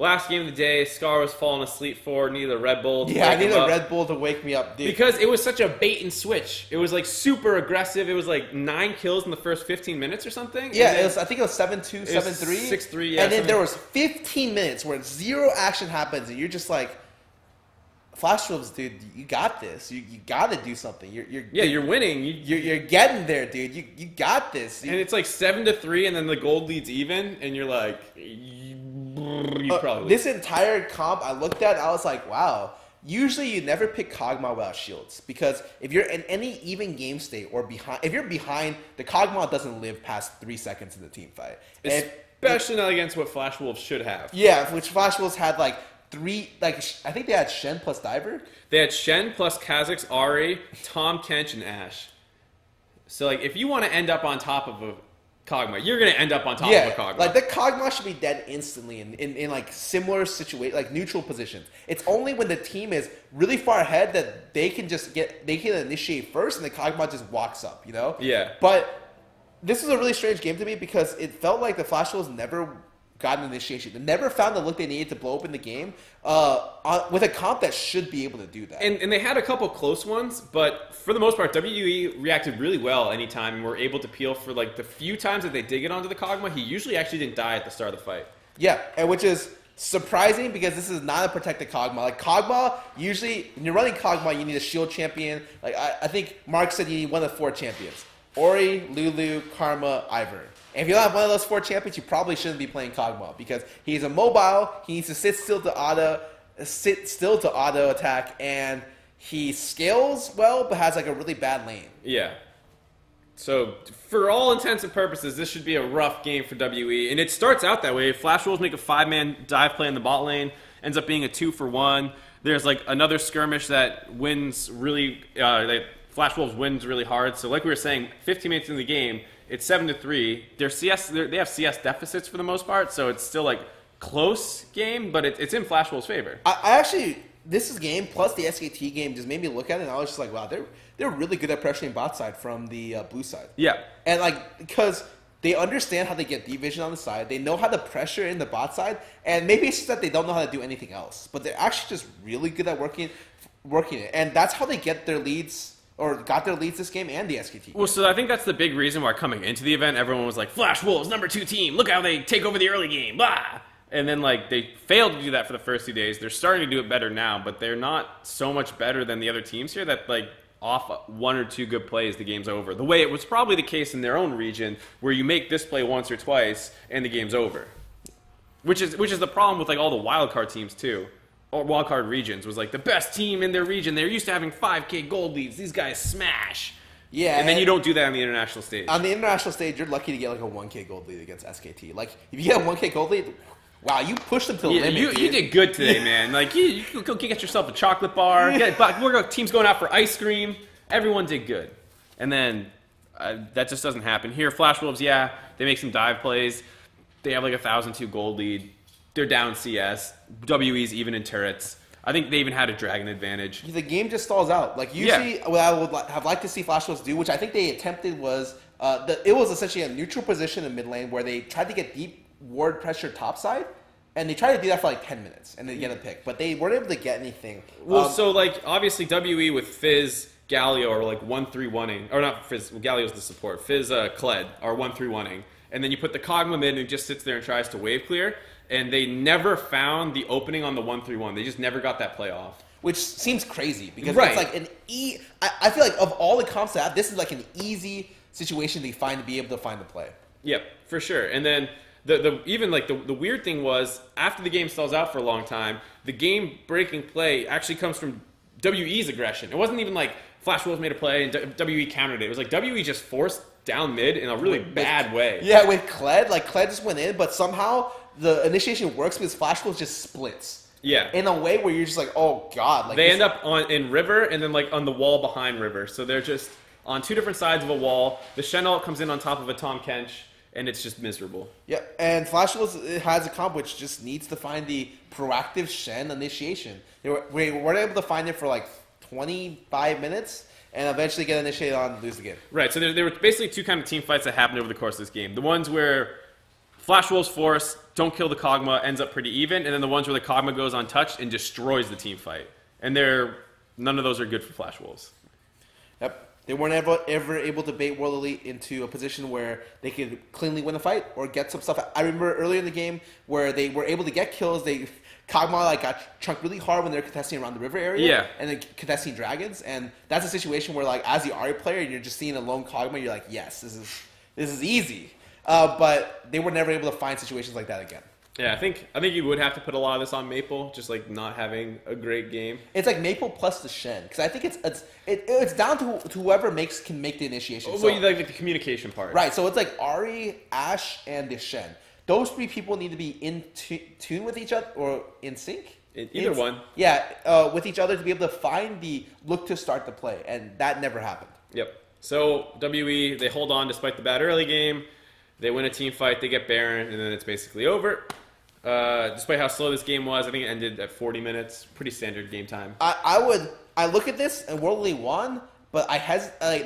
Last game of the day, Scarra was falling asleep for. Needed a Red Bull. I needed a Red Bull to wake me up, dude. Because it was such a bait and switch. It was like super aggressive. It was like 9 kills in the first 15 mints or something. Yeah, I think it was 7-2, 7-3. 6-3, yeah. And then there was 15 minutes where 0 action happens, and you're just like, Flash Wolves, dude, you got this. You got to do something. You're winning. You're getting there, dude. You got this. And it's like 7-3, and then the gold lead's even, and you're like, this entire comp I looked at, I was like, wow. Usually you never pick Pugmaw without shields because if you're in any even game state or behind, if you're behind, the Pugmaw doesn't live past 3 seconds in the team fight. Especially not against what Flash Wolves should have. Yeah, which Flash Wolves had like 3, like I think they had Shen plus Diver. They had Shen plus Kha'Zix, Ahri, Tahm Kench, and Ashe. So like if you want to end up on top of a Pugmaw, you're going to end up on top of a Pugmaw. Like the Pugmaw should be dead instantly in like similar situations, like neutral positions. It's only when the team is really far ahead that they can initiate first and the Pugmaw just walks up, you know? Yeah. But this is a really strange game to me because it felt like the Flash Wolves never got an initiation. They never found the look they needed to blow open the game with a comp that should be able to do that. And they had a couple close ones, but for the most part, WE reacted really well anytime and were able to peel for like the few times that they did get onto the Pugmaw. He usually actually didn't die at the start of the fight. Yeah, and which is surprising because this is not a protected Pugmaw. Like Pugmaw, usually when you're running Pugmaw, you need a shield champion. Like I think Mark said you need one of 4 champions: Ori, Lulu, Karma, Ivern. And if you don't have one of those 4 champions, you probably shouldn't be playing Pugmaw because he's immobile. He needs to sit still to auto attack, and he scales well, but has like a really bad lane. Yeah. So, for all intents and purposes, this should be a rough game for WE. And it starts out that way. Flash Wolves make a 5-man dive play in the bot lane. Ends up being a 2-for-1. There's like another skirmish that wins really... Flash Wolves wins really hard. So like we were saying, 15 minutes into the game, it's 7-3. They have CS deficits for the most part, so it's still like close game, but it's in Flash Wolves' favor. I actually... This game plus the SKT game just made me look at it, and I was just like, wow, they're really good at pressuring bot side from the blue side. Yeah. And like, because they understand how to get deep vision on the side, they know how to pressure in the bot side, and maybe it's just that they don't know how to do anything else. But they're actually just really good at working it, and that's how they get their leads. Or got their leads this game and the SKT game. Well, so I think that's the big reason why coming into the event, everyone was like, Flash Wolves, #2 team. Look how they take over the early game. Blah! And then, like, they failed to do that for the first 2 days. They're starting to do it better now, but they're not so much better than the other teams here that, like, off 1 or 2 good plays, the game's over. The way it was probably the case in their own region, where you make this play once or twice, and the game's over. Which is the problem with, like, all the wildcard teams, too. Or wildcard regions, was, like, the best team in their region. They're used to having 5K gold leads. These guys smash. Yeah, and then you don't do that on the international stage. On the international stage, you're lucky to get, like, a 1K gold lead against SKT. Like, if you get a 1K gold lead... Wow, you pushed them to the limit. You did good today, man. Like, you go get yourself a chocolate bar. Teams going out for ice cream. Everyone did good. And then that just doesn't happen. Here, Flash Wolves, yeah, they make some dive plays. They have like a 1,002 gold lead. They're down CS. WE's even in turrets. I think they even had a dragon advantage. The game just stalls out. Like, usually what I would have liked to see Flash Wolves do, which I think they attempted, was it was essentially a neutral position in mid lane where they tried to get deep ward pressure topside, and they tried to do that for like 10 minutes, and they get a pick, but they weren't able to get anything. Well, so like obviously WE with Fizz, Galio are like 1-3-1ing, or not Fizz. Well, Galio's the support. Fizz, Kled are 1-3-1ing, and then you put the Pugmaw mid who just sits there and tries to wave clear, and they never found the opening on the 1-3-1. They just never got that play off. Which seems crazy because it's like an I feel like of all the comps that this is like an easy situation to find to be able to find the play. Yep, for sure. And then the weird thing was, after the game stalls out for a long time, the game-breaking play actually comes from WE's aggression. It wasn't even like Flash Wolves made a play and WE countered it. It was like WE just forced down mid in a really bad way. Yeah, with Kled, like Kled just went in, but somehow the initiation works because Flash Wolves just splits. Yeah. In a way where you're just like, oh god. Like they end up in River and then like on the wall behind River. So they're just on 2 different sides of a wall. The Shen ult comes in on top of a Tahm Kench. And it's just miserable. Yeah, and Flash Wolves has a comp which just needs to find the proactive Shen initiation. We weren't able to find it for like 25 minutes, and eventually get initiated on and lose the game. Right, so there were basically 2 kind of team fights that happened over the course of this game. The ones where Flash Wolves force, don't kill the Pugmaw, ends up pretty even, and then the ones where the Pugmaw goes untouched and destroys the team fight. And none of those are good for Flash Wolves. Yep. They weren't ever able to bait World Elite into a position where they could cleanly win a fight or get some stuff. I remember earlier in the game where they were able to get kills. Pugmaw like got chunked really hard when they were contesting around the river area, and then contesting dragons. And that's a situation where, like, as the Ahri player, you're just seeing a lone Pugmaw, you're like, yes, this is easy. But they were never able to find situations like that again. Yeah, I think you would have to put a lot of this on Maple, just like not having a great game. It's like Maple plus the Shen, because I think it's down to whoever can make the initiation. Well, you like the communication part, right? So it's like Ahri, Ashe, and the Shen. Those 3 people need to be in tune with each other or in sync. Either one. Yeah, with each other to be able to find the look to start the play, and that never happened. Yep. So WE, they hold on despite the bad early game. They win a team fight, they get Baron, and then it's basically over. Despite how slow this game was, I think it ended at 40 minutes. Pretty standard game time. I look at this and World Elite won, but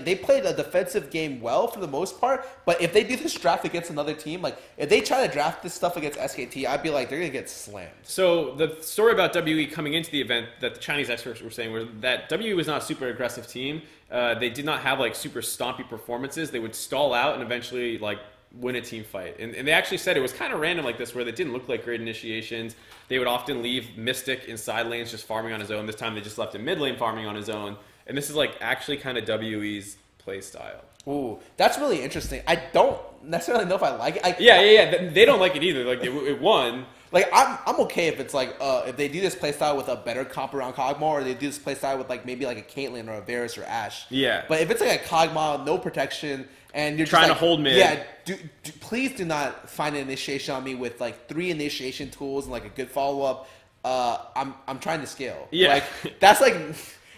they played a defensive game well for the most part. But if they do this draft against another team, like if they try to draft this stuff against SKT, I'd be like, they're gonna get slammed. So the story about WE coming into the event that the Chinese experts were saying was that WE was not a super aggressive team. They did not have like super stompy performances. They would stall out and eventually like win a team fight. And they actually said it was kind of random like this, where they didn't look like great initiations. They would often leave Mystic in side lanes just farming on his own. This time they just left him mid lane farming on his own. And this is like actually kind of WE's play style. Ooh, that's really interesting. I don't necessarily know if I like it. Yeah. They don't like it either. Like it won. Like I'm okay if it's like if they do this playstyle with a better comp around Pugmaw, or they do this playstyle with like maybe like a Caitlyn or a Varus or Ashe. Yeah. But if it's like a Pugmaw, no protection, and you're trying just, like, to hold mid. Yeah. Please do not find an initiation on me with like 3 initiation tools and like a good follow up. I'm trying to scale. Yeah. Like that's like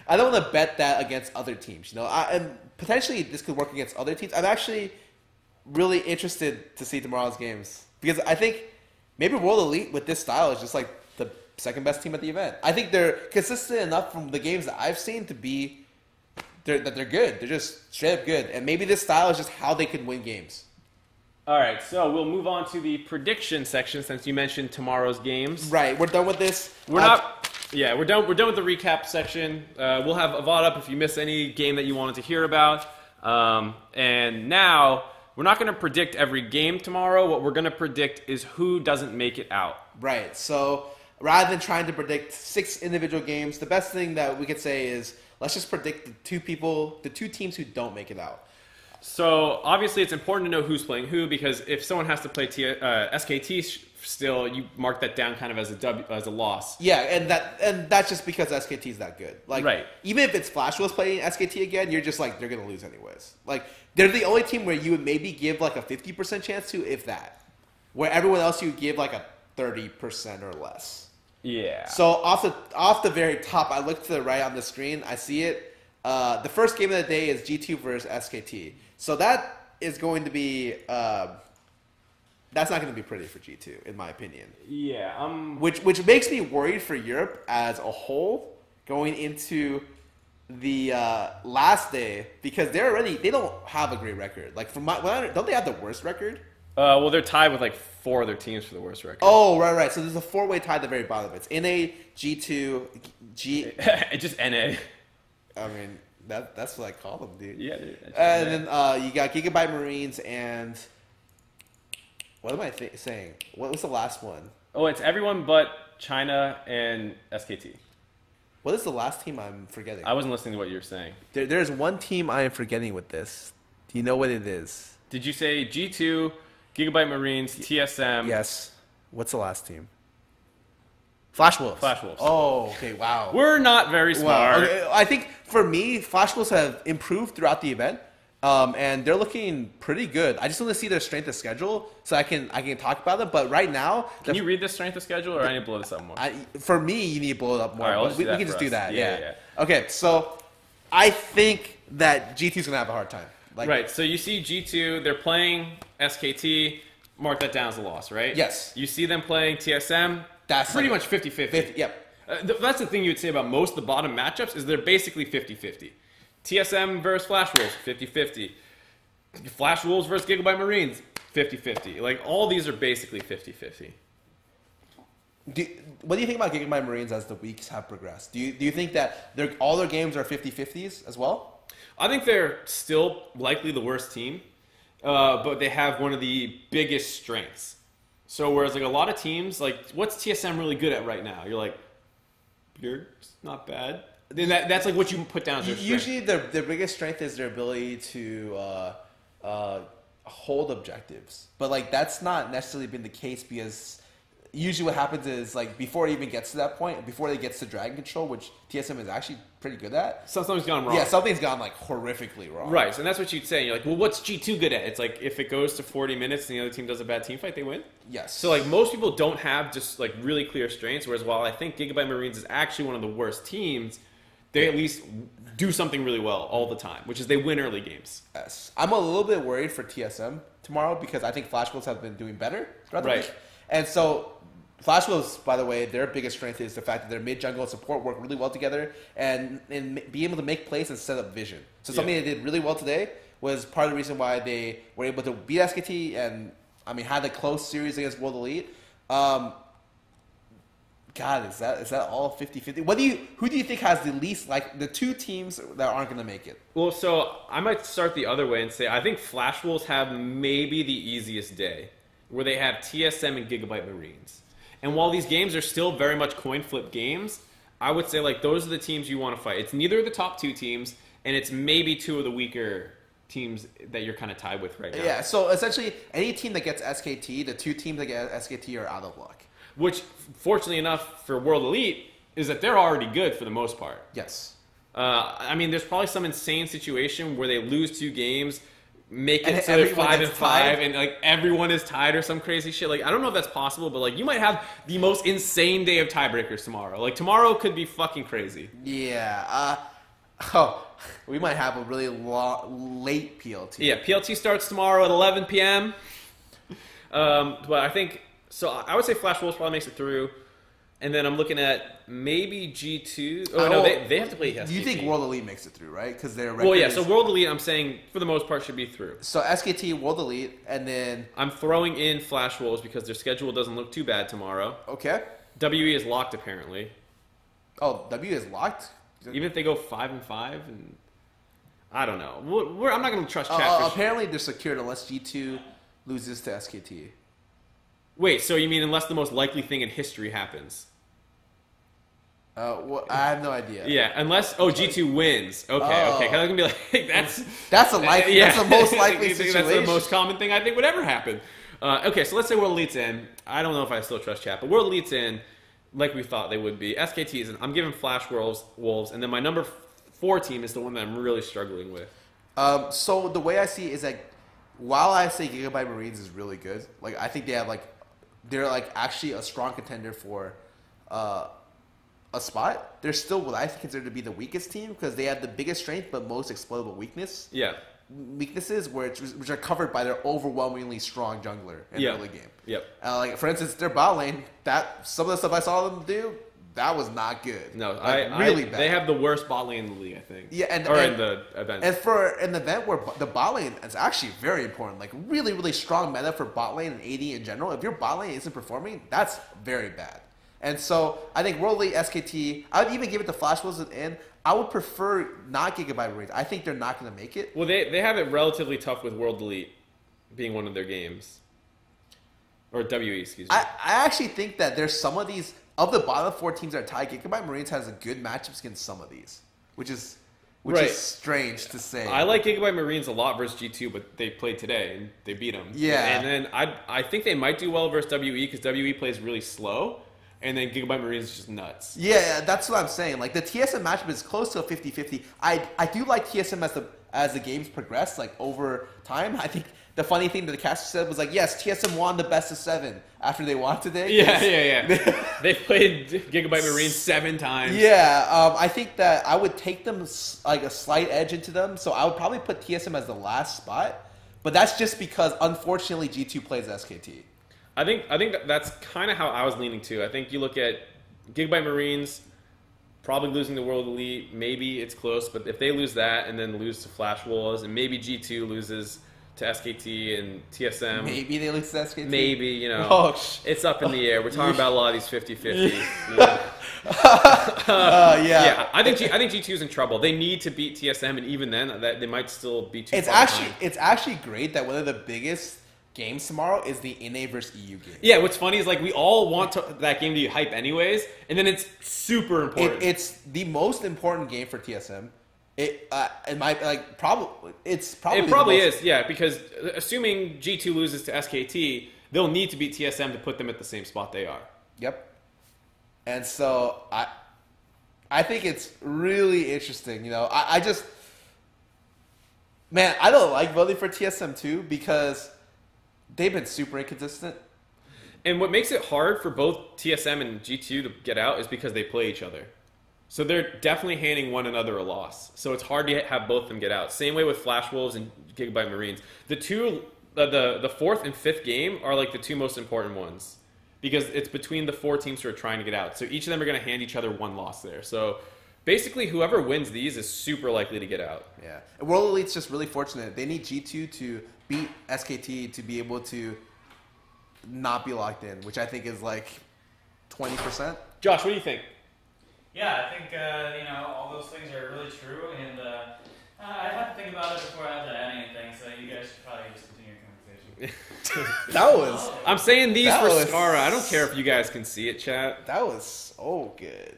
I don't want to bet that against other teams. You know, and potentially this could work against other teams. I'm actually really interested to see tomorrow's games because I think maybe World Elite with this style is just like the second best team at the event. I think they're consistent enough from the games that I've seen to be that they're good. They're just straight up good. And maybe this style is just how they can win games. All right, so we'll move on to the prediction section since you mentioned tomorrow's games. Right, we're done with this. We're not. Yeah, we're done. We're done with the recap section. We'll have a VOD up if you missed any game that you wanted to hear about. And now we're not going to predict every game tomorrow. What we're going to predict is who doesn't make it out. Right. So rather than trying to predict 6 individual games, the best thing that we could say is let's just predict the 2 teams who don't make it out. So obviously it's important to know who's playing who, because if someone has to play SKT still, you mark that down kind of as a loss. Yeah, and that's just because SKT is that good. Like, right. Even if it's Flash was playing SKT again, you're just like they're gonna lose anyways. Like they're the only team where you would maybe give like a 50% chance to, if that. Where everyone else you would give like a 30% or less. Yeah. So off the very top, I look to the right on the screen. I see it. The first game of the day is G2 versus SKT. So that is going to be that's not going to be pretty for G2, in my opinion. Yeah. Which makes me worried for Europe as a whole going into the last day, because they don't have a great record. Like don't they have the worst record? Well, they're tied with like 4 other teams for the worst record. Oh, right. So there's a 4-way tie at the very bottom. It's NA, G2, It's just NA. I mean, that's what I call them, dude. Yeah, dude. And then you got Gigabyte Marines and what am I saying? What was the last one? Oh, it's everyone but China and SKT. What is the last team I'm forgetting? I wasn't listening to what you were saying. There's one team I am forgetting with this. Do you know what it is? Did you say G2, Gigabyte Marines, TSM? Yes. What's the last team? Flash Wolves. Flash Wolves. Oh, okay, wow. We're not very smart. Wow. Okay, I think for me, Flash Wolves have improved throughout the event, and they're looking pretty good. I just want to see their strength of schedule so I can talk about them. But right now, can you read the strength of schedule, or I need to blow this up more? For me, you need to blow it up more. All right, we can just do that. Yeah. Okay, so I think that G2's gonna have a hard time. Right. So you see G2, they're playing SKT. Mark that down as a loss, right? Yes. You see them playing TSM. That's pretty much 50-50. Yep. That's the thing you would say about most of the bottom matchups is they're basically 50-50. TSM versus Flash Wolves, 50-50. Flash Wolves versus Gigabyte Marines, 50-50. Like, all these are basically 50-50. What do you think about Gigabyte Marines as the weeks have progressed? Do you think that all their games are 50-50s as well? I think they're still likely the worst team, but they have one of the biggest strengths. So whereas like a lot of teams, like what's TSM really good at right now? You're like, you're not bad. Then that's like what you put down as their strength. Usually their biggest strength is their ability to hold objectives. But like that's not necessarily been the case, because usually what happens is like before it even gets to that point, before it gets to dragon control, which TSM is actually pretty good at. Something's gone wrong. Yeah, something's gone like horrifically wrong. Right, and that's what you'd say. You're like, well, what's G2 good at? It's like if it goes to 40 minutes and the other team does a bad team fight, they win. Yes. So like most people don't have just like really clear strengths, whereas while I think Gigabyte Marines is actually one of the worst teams, they at least do something really well all the time, which is they win early games. Yes. I'm a little bit worried for TSM tomorrow because I think Flash Wolves have been doing better throughout the week. And so Flash Wolves, by the way, their biggest strength is the fact that their mid, jungle, and support work really well together and be able to make plays and set up vision. So something they did really well today was part of the reason why they were able to beat SKT and, I mean, had a close series against World Elite. God, is that all 50-50? Who do you think has the least, like, the two teams that aren't going to make it? Well, so I might start the other way and say I think Flash Wolves have maybe the easiest day, where they have TSM and Gigabyte Marines. And while these games are still very much coin flip games, I would say like those are the teams you want to fight. It's neither of the top two teams, and it's maybe two of the weaker teams that you're kind of tied with right now. Yeah, so essentially any team that gets SKT, the two teams that get SKT are out of luck. Which, fortunately enough for World Elite, is that they're already good for the most part. Yes. I mean, there's probably some insane situation where they lose 2 games, make it so they're 5-5, and like everyone is tied or some crazy shit. Like, I don't know if that's possible, but like you might have the most insane day of tiebreakers tomorrow. Like tomorrow could be fucking crazy. Yeah. We might have a really late PLT. Yeah, PLT starts tomorrow at 11 p.m. But I think so. I would say Flash Wolves probably makes it through. And then I'm looking at maybe G2. Oh, no, they have to play SKT. You think World Elite makes it through, right? Because they're well, yeah. So World Elite, I'm saying for the most part should be through. So SKT, World Elite, and then I'm throwing in Flash Wolves because their schedule doesn't look too bad tomorrow. Okay. WE is locked apparently. Oh, WE is locked. Even if they go 5-5, and I don't know. I'm not going to trust chat. Apparently, they're secured unless G2 loses to SKT. Wait, so you mean unless the most likely thing in history happens? Well, I have no idea. Yeah, unless G2 wins. Okay. Because I was gonna be like, that's that's the most likely situation. That's the most common thing I think would ever happen. Okay, so let's say World Elite's in. I don't know if I still trust chat, but World Elite's in, like we thought they would be. SKT's in. I'm giving Flash Wolves, and then my number 4 team is the one that I'm really struggling with. So the way I see it is that while I say Gigabyte Marines is really good, like I think they're actually a strong contender for a spot. They're still what I consider to be the weakest team because they have the biggest strength but most exploitable weaknesses which are covered by their overwhelmingly strong jungler in the early game. Yep. Like for instance, their bot lane, some of the stuff I saw them do, that was not good. No, really bad. They have the worst bot lane in the league, I think. Yeah, in the event. And for an event where the bot lane is actually very important, like really, really strong meta for bot lane and AD in general. If your bot lane isn't performing, that's very bad. And so I think World Elite, SKT, I would even give it to Flash Wolves in. I would prefer not Gigabyte Marines. I think they're not going to make it. Well, they have it relatively tough with World Elite being one of their games. Or WE, excuse me. I actually think that there's some of these, of the bottom 4 teams that are tied, Gigabyte Marines has a good matchups against some of these, which is strange to say. I like Gigabyte Marines a lot versus G2, but they played today and they beat them. Yeah. And then I think they might do well versus WE because WE plays really slow. And then Gigabyte Marines is just nuts. Yeah, that's what I'm saying. Like, the TSM matchup is close to a 50-50. I do like TSM as the games progress, like, over time. I think the funny thing that the caster said was, like, yes, TSM won the best of 7 after they won today. Yeah. They played Gigabyte Marines 7 times. Yeah, I think that I would take them, like, a slight edge into them. So I would probably put TSM as the last spot. But that's just because, unfortunately, G2 plays SKT. I think that's kind of how I was leaning to. I think you look at Gigabyte Marines probably losing the World Elite. Maybe it's close, but if they lose that and then lose to Flash Wolves, and maybe G2 loses to SKT and TSM. Maybe they lose to SKT? Maybe, you know. It's up in the air. We're talking about a lot of these 50-50s. Yeah, I think G2 is in trouble. They need to beat TSM, and even then, they might still be too far behind. It's actually great that one of the biggest games tomorrow is the NA versus EU game. Yeah, what's funny is like we all want that game to be hype anyways, and then it's super important. It's the most important game for TSM. It probably is, yeah, because assuming G2 loses to SKT, they'll need to beat TSM to put them at the same spot they are. Yep. And so I think it's really interesting. You know, I just, man, I don't like voting for TSM too because they've been super inconsistent. And what makes it hard for both TSM and G2 to get out is because they play each other. So they're definitely handing one another a loss. So it's hard to have both of them get out. Same way with Flash Wolves and Gigabyte Marines. The 4th and 5th game are like the 2 most important ones because it's between the 4 teams who are trying to get out. So each of them are going to hand each other one loss there. So basically, whoever wins these is super likely to get out. Yeah. And World Elite's just really fortunate. They need G2 to beat SKT to be able to not be locked in, which I think is like 20%. Josh, what do you think? Yeah, I think all those things are really true, and I have to think about it before I have to add anything. So you guys should probably just continue your conversation. That was. I'm saying these for Scarra. I don't care if you guys can see it, chat. That was so good.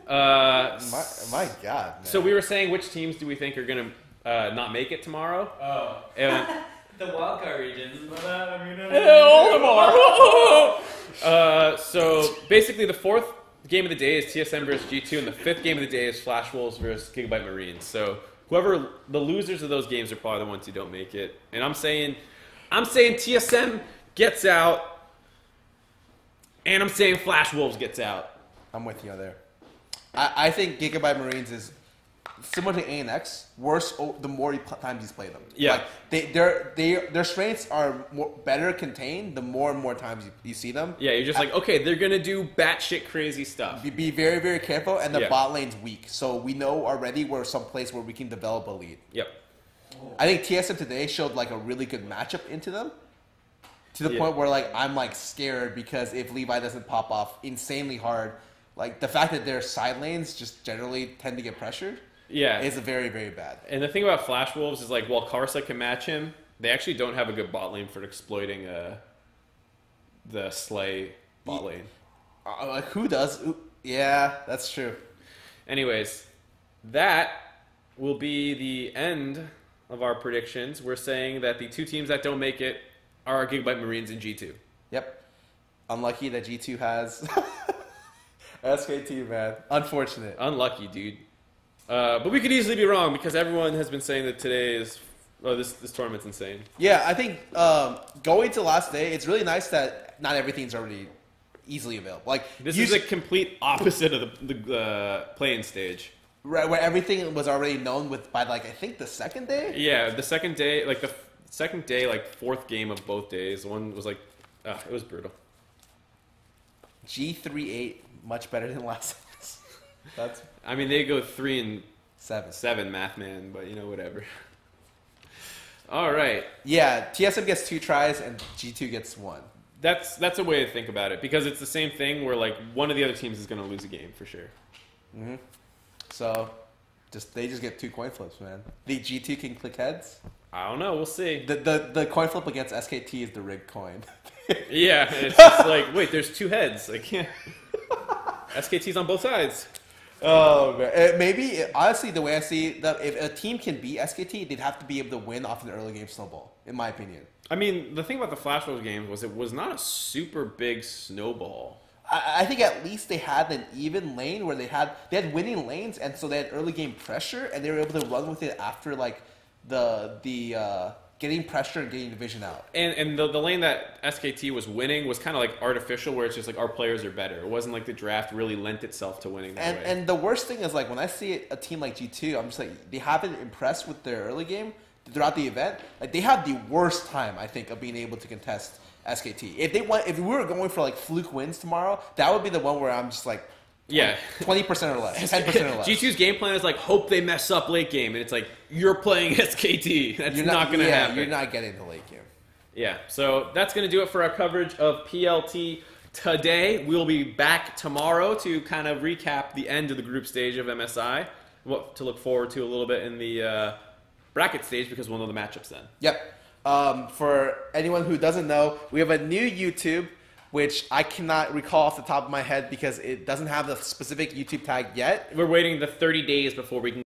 My God. Man. So we were saying which teams do we think are gonna not make it tomorrow? Oh. The wildcard regions. So basically, the fourth game of the day is TSM versus G2, and the fifth game of the day is Flash Wolves versus Gigabyte Marines. So whoever the losers of those games are probably the ones who don't make it. And I'm saying TSM gets out, and I'm saying Flash Wolves gets out. I'm with you there. I think Gigabyte Marines is similar to ANX, worse the more times you play them. Yeah. Like their strengths are better contained the more and more times you see them. Yeah, you're just like, okay, they're going to do batshit crazy stuff. Be very, very careful, and the bot lane's weak. So we know already we're some place where we can develop a lead. Yep. I think TSM today showed like a really good matchup into them. To the point where like I'm like scared because if Levi doesn't pop off insanely hard, like the fact that their side lanes just generally tend to get pressured. Yeah, is very, very bad. And the thing about Flash Wolves is like, while Karsa can match him, they actually don't have a good bot lane for exploiting the Slay bot lane. Who does? Yeah, that's true. Anyways, that will be the end of our predictions. We're saying that the two teams that don't make it are Gigabyte Marines and G2. Yep. Unlucky that G2 has SKT, man. Unfortunate. Unlucky, dude. But we could easily be wrong because everyone has been saying that today is this tournament's insane. Yeah, I think going to last day, it's really nice that not everything's already easily available. Like this is a complete opposite of the playing stage, right? Where everything was already known by like I think the second day. Yeah, the second day, like the second day, like fourth game of both days. One was like, it was brutal. G3-8 much better than last. That's. I mean, they go 3-7, math man, but whatever. All right. Yeah, TSM gets 2 tries and G2 gets 1. That's a way to think about it because it's the same thing where like one of the other teams is going to lose a game for sure. Mm-hmm. So, they just get 2 coin flips, man. The G2 can click heads. I don't know. We'll see. The coin flip against SKT is the rigged coin. Yeah, it's just like wait, there's 2 heads. I can't. SKT's on both sides. Oh man, maybe honestly, the way I see that, if a team can beat SKT, they'd have to be able to win off an early game snowball, in my opinion. I mean, the thing about the Flash Wolves game was it was not a super big snowball. I think at least they had an even lane where they had winning lanes, and so they had early game pressure, and they were able to run with it after like the getting pressure and getting division out. And the lane that SKT was winning was kind of like artificial, where it's just like our players are better. It wasn't like the draft really lent itself to winning that way. And the worst thing is like when I see a team like G2, I'm just like they haven't impressed with their early game throughout the event. Like they have the worst time I think of being able to contest SKT. If we were going for like fluke wins tomorrow, that would be the one where I'm just like. 20% or less, 10% or less. G2's game plan is like, hope they mess up late game. And it's like, you're playing SKT. That's not going to happen. You're not getting the late game. Yeah, so that's going to do it for our coverage of PLT today. We'll be back tomorrow to kind of recap the end of the group stage of MSI. What to look forward to a little bit in the bracket stage because we'll know the matchups then. Yep. For anyone who doesn't know, we have a new YouTube, which I cannot recall off the top of my head because it doesn't have the specific YouTube tag yet. We're waiting the 30 days before we can